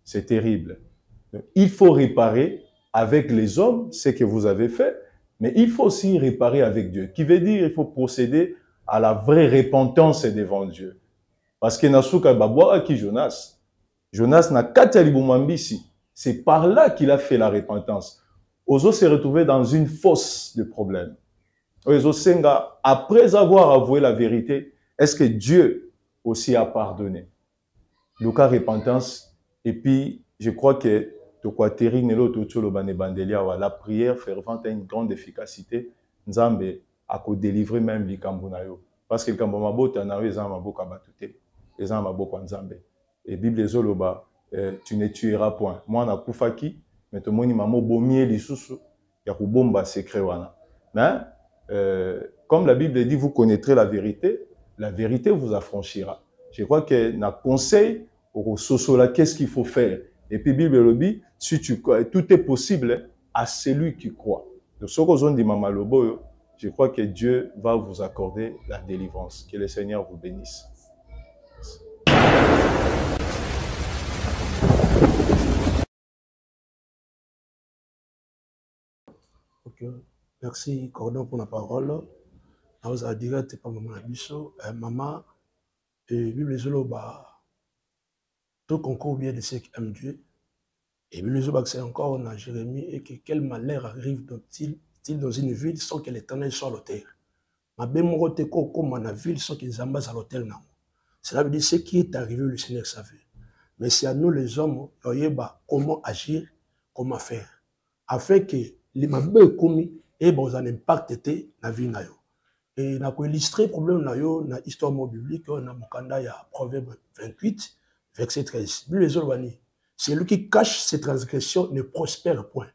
C'est terrible. Donc, il faut réparer avec les hommes ce que vous avez fait, mais il faut aussi réparer avec Dieu. Qui veut dire il faut procéder à la vraie repentance devant Dieu. Parce que Nasuka Babwa qui Jonas n'a katia libumambisi. C'est par là qu'il a fait la repentance. Ozo s'est retrouvé dans une fosse de problèmes. Ozo Senga, après avoir avoué la vérité, est-ce que Dieu aussi a pardonné? Le cas repentance. Et puis, je crois que la prière fervente a une grande efficacité. Nzambe a délivrer même les Kambunayo. Parce que le Kambamabota n'a eu Zamaboka Batute. Et Zamaboka Nzambe. Et Bible Zoloba, tu ne tueras point. Moi, on a Koufaki, mais tout le monde m'a bombié les sous. Il y a bomba secret. Mais, comme la Bible dit, vous connaîtrez la vérité vous affranchira. Je crois que dans le conseil, au sosola, qu'est-ce qu'il faut faire? Et puis, Bible le dit, si tout est possible à celui qui croit. Donc, ce que dit Mama Lobo, je crois que Dieu va vous accorder la délivrance. Que le Seigneur vous bénisse. Okay. Merci, Cordon, pour la parole. Nous avons dit que pas maman Bisso, maman, et Bible Zoloba, tout concourt bien de ceux qui aiment Dieu. Et Bible Zoloba, c'est encore dans Jérémie, et que quel malheur arrive dans une ville sans que l'Éternel soit à l'autel. Ma bémorote comme dans la ville sans qu'ils ambassent à l'autel. Cela veut dire ce qui est arrivé, le Seigneur savait. Mais c'est à nous les hommes, comment agir, comment faire. Afin que les mabé commis et bon un impact était na vie na yo. Et na ko illustrer problème na yo na histoire biblique na mukanda ya Proverbe 28 verset 13. C'est lui qui cache ses transgressions ne prospère point.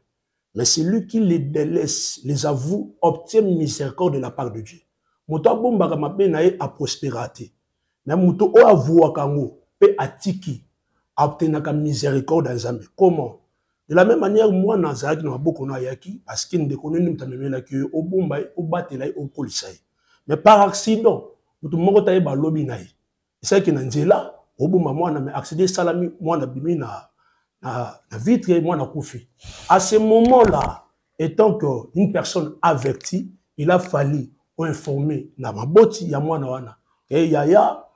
Mais c'est lui qui les délaisse, les avoue, obtient miséricorde de la part de Dieu. Moto bomba mabé na a prospérité. Mais moto o avoua kango pe atiki obtenaka miséricorde dans Nzambe. Comment? De la même manière, moi, Nazareth, n'a beaucoup yaki, parce qu'il ne connaît pas que au Bombay, au Batelay, au Polisay. Mais par accident, tout le monde a eu lobby naï. C'est qu'il y a là, au Bombay, moi, n'a accédé salami, moi, n'a bimi na vitre, moi, n'a koufi. À ce moment-là, étant qu'une personne avertie, il a fallu informer na maboti ya moi, na et yaya,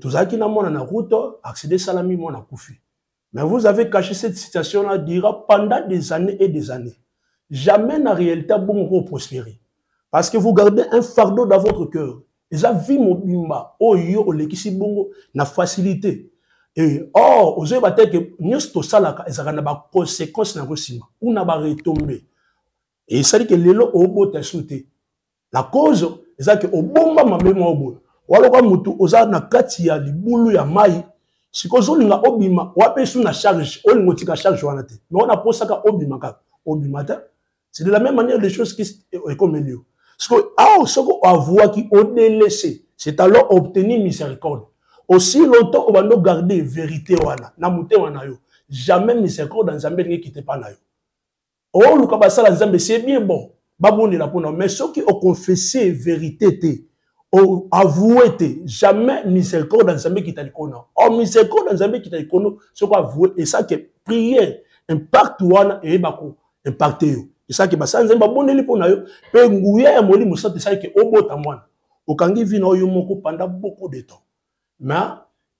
tout ça qui n'a moi, na route, accédé salami, moi, n'a koufi. Mais vous avez caché cette situation-là, dira pendant des années et des années. Jamais la réalité bon prospérer. Parce que vous gardez un fardeau dans votre cœur. Ils ont vu mon bimba, oh yo, le kisi bongo, na facilité. Et or, vous avez battu que nous sommes salaka, ils ont des conséquences na resima, ou na ba retomber. Et ça dit que l'élo au bout est sauté. La cause, c'est que au bon moment même au bout. Ou alors mutu, oza na kati ya libulu ya mai. Si vous avez un obima, vous avez une charge, vous avez une charge, mais on a posé ça obima. C'est de la même manière des choses qui sont comme mieux. Parce que, ce qu'on a vu qui ont délaissé, c'est alors obtenir miséricorde. Aussi longtemps, on va nous garder vérité. Jamais miséricorde dans Zambé ne quitte pas. Oh, le c'est bien bon. Mais ceux qui ont confessé vérité, avoué jamais miséricorde dans Zambé qui t'a dit qu'on a. Oh, miséricorde dans Zambé qui t'a dit qu'on a, c'est quoi avoué? Et ça, que prière, impact ouana, et bako, impacte yo. Et ça, que basa, nzemba boneli pona yo, pe ngouya ya moli moussa, c'est ça, que obota mwana. Okangi vina oyo moko pendant beaucoup de temps. Mais,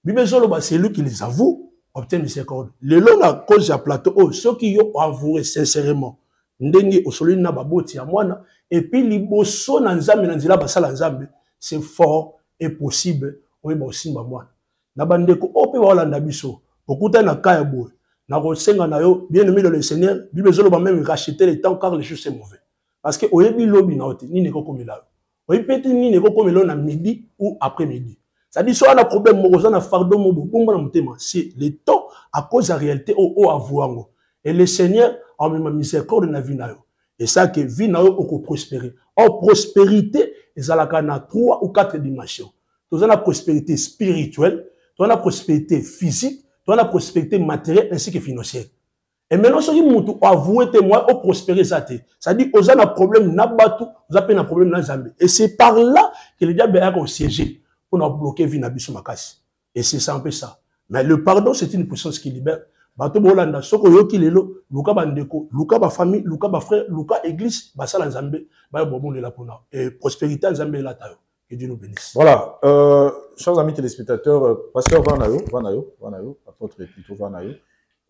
bibezolo, c'est lui qui les avoue, obtient miséricorde. Le long, la cause ya plateau, oh, ceux qui ont avoué sincèrement, ndenge, osoli na baboti ya mwana, et puis, liboso na nzambe na nzila basala nzambe, c'est fort et possible. Oui, aussi, maman. Nabandeko, ope walanda biso. Okuta na kaya boy. Na rosenga na yo, bien aimé dans le Seigneur, Bible zolo va même racheter le temps car les choses c'est mauvais. Parce que oyebi lobi na ote, ni neko komela. Oyebi peti ni neko komela na midi ou après-midi. Ça dit soit on a problème morosa na fardeau mobo, bomba na mutema. C'est le temps à cause de la réalité au avouango. Et le Seigneur a même miséricorde na vie na yo. Et ça que vie na yo oko prospérer. En prospérité, ils ont la 3 ou 4 dimensions. Tu as la prospérité spirituelle, tu as la prospérité physique, tu as la prospérité matérielle ainsi que financière. Et maintenant, si vous avouez témoin au prospérer ça, ça dit aux gens un problème n'abatu, vous avez un problème dans Zambie. Et c'est par là que le diable a siégé pour nous bloquer vie n'abisso makasi. Et c'est ça un peu ça. Mais le pardon, c'est une puissance qui libère. Bato bolanda soko yoki lelo luka bandeko luka ba famille luka ba frère luka église basala nzambe ba bobo le la pona et prospérité nzambe la tayo que Dieu nous bénisse. Voilà, chers amis téléspectateurs, pasteur Vanayo, apôtre plutôt Vanayo.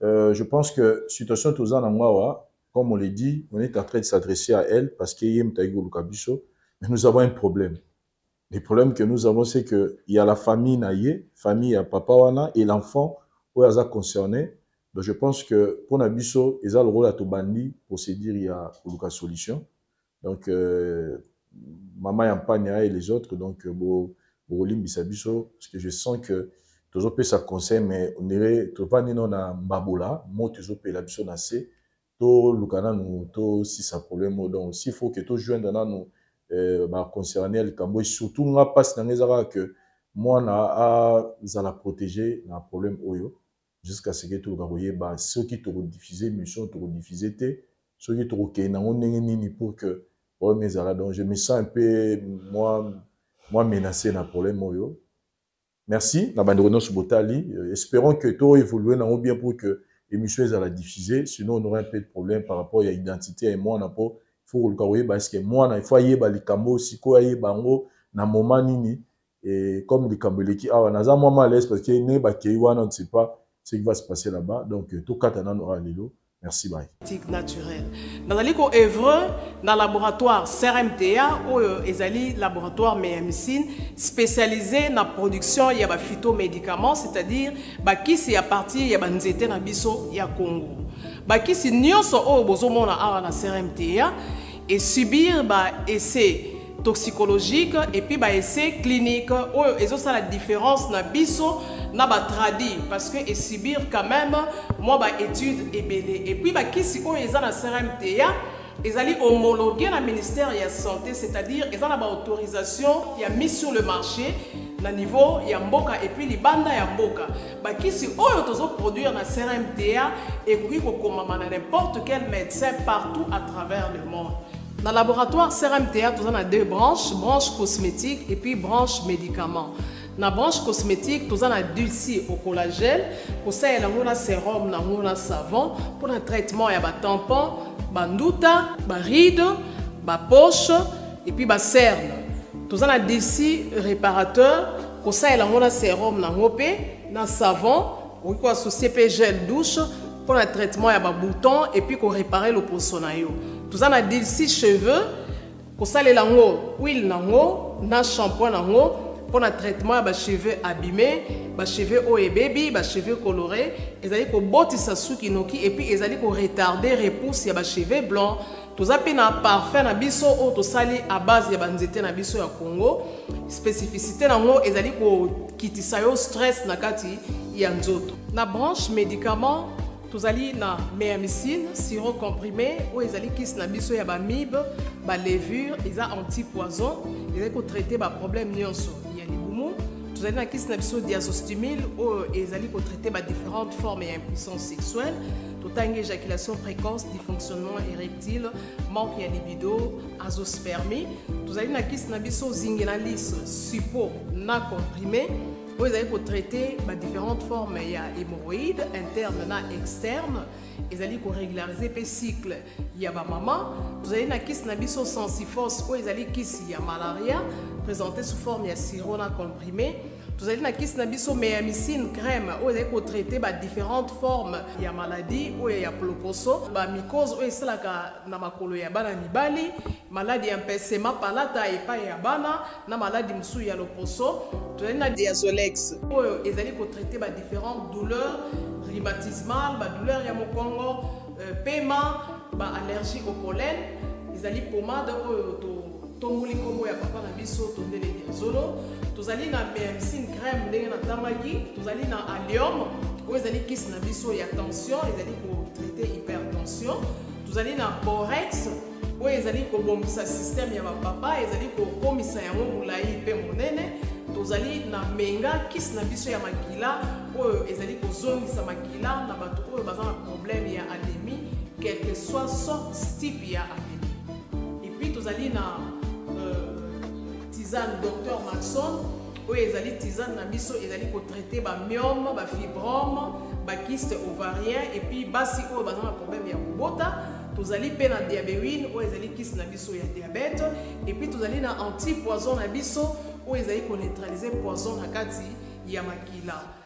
Je pense que situation tous en Angoua, comme on l'a dit, on est en train de s'adresser à elle parce qu'il y a mais nous avons un problème. Le problème que nous avons, c'est que il y a la famille naïe, famille à papa wana et l'enfant où elle a concerné. Donc je pense que pour Nabiso, ils ont le rôle à Tobandi pour se dire il y a une solution. Donc Maman Yampania et les autres, donc Bolim Bisabiso, parce que je sens que tous les ça conseille, mais on dirait tout pas ni non na Mbabola, moi tous les la biso na C, tout Lucana nous tout si ça problème donc s'il faut que tout joindre dans nous concerné le Cambo et surtout on pas dans les arabes que moi na la protéger na problème oyo. Jusqu'à ce que tu voyez ceux qui t'ont diffusé mission t'ont diffusé ceux qui t'ont ok pour que donc je me sens un peu moi menacé dans problème oyo. Merci na bandrono subotali espérons que tout évolue na bien pour que l'émission soit la diffuser sinon on aurait un peu de problème par rapport à l'identité et moi na po faut le voyez parce que moi na il faut y ba likambo siko y bango na moment nini et comme likambo leki awa na za moi mal l'aise parce que ne ba kei wana on ne sait pas ce qui va se passer là-bas. Donc, tout cas, aura l'élo. Merci, bye. Naturel. Dans le œuvre dans le laboratoire CRMTA, ou le laboratoire médecine spécialisé dans la production de phytomédicaments, c'est-à-dire qui c'est à partir de nzete na biso ya Congo. Qui c'est nyonso o bozomo na CRMTA et subir essai toxicologique et puis essai clinique ou et ça la différence na biso na ba tradi parce que et subir quand même moi étude et belé et puis qui si on est na CRMTA ils allaient homologuer le ministère de la santé, c'est-à-dire ils ont la autorisation il y a mis sur le marché na niveau ya mboka et puis les bandes ya mboka qui si on doit produire na CRMTA et puis comme n'importe quel médecin partout à travers le monde. Dans le laboratoire CRMTA, nous avons deux branches, branche cosmétique et puis branche médicaments. Dans la branche cosmétique, nous avons dulci au collagène, pour ça, il y a un sérum, un savon, pour le traitement, il y a un tampon, un ndouta, un ride, une poche et puis un cerne. Nous avons dulci réparateur, pour ça, il y a un sérum, un savon, ou un CP gel douche, pour le traitement, il y a un bouton et puis pour réparer le poissonaio. Nous avons dit 6 cheveux, pour ça les lango, huile nango, na shampoing nango, pour le traitement des cheveux abîmés, des cheveux haut et baby, des cheveux colorés, ils allaient pour botter sa soukinoki et puis ils allaient pour retarder repousse des cheveux blancs. Nous avons un parfum na biso ou tout sali à base de banzete na biso ya Congo. Spécificité nango, ils allaient pour quitter ça yo stress na kati ya nzoto. Na branche médicaments. Tous allons na méamycine, sirop comprimé, ou ils allaient qui na biso ya ba mib, ba levure, ils ont anti-poison, ils allaient traiter ba problème nyonso. Il y a les boumou, tous allons na biso diazostimile, ou ils allaient traiter ba différentes formes d'impuissance sexuelle. totangi éjaculation précoce, dysfonctionnement érectile, manque de libido, azoospermie. Tozali na kisi na biso zingenalis suppo na comprimé. Vous allez traiter différentes formes, il y a hémorroïdes internes et externes. Vous allez régulariser le cycle. Il y a maman. Vous allez na biso sensifos, vous allez il y a malaria présenté sous forme de sirop comprimé. Vous allez na biso méamycine crème, vous allez traiter différentes formes. Il y a maladie, il y a ploposo, mycose, c'est la na makolo ya bana mibali, maladie empêchement palata et pas ya bana, na maladie msou ya loposo. Vous allez na diazolex, vous allez traiter différentes douleurs rhumatismales, douleurs ya mokongo, paiement, allergie au pollen. Vous allez pommade tomboli kombo ya papa na biso tondele diazolo. Tozali na méamycine crème ndenge na tamaki, tozali na allium, oyo ezali kisi na biso ya tension, ezali pour traiter hypertension. Tozali na borex, oyo ezali kobomisa système ya bapapa, ezali kokomisa yango molai mpe monene. Tozali na menga, kisi na biso ya makila, oyo ezali kozongisa makila na bato oyo baza na problème ya anémie, quel que soit sorte type ya anémie. Et puis tozali na tisane Dr Maxon, où ils allaient tisane na biso, ils allaient traiter ba myome, ba fibrome, ba kyste ovarien et puis basi où bazan un problème ya kubota, tous allaient pe na diabétine où ils allaient kyste na biso ya diabète et puis tous allaient na anti-poison na biso où ils allaient neutraliser poison na kati ya makila.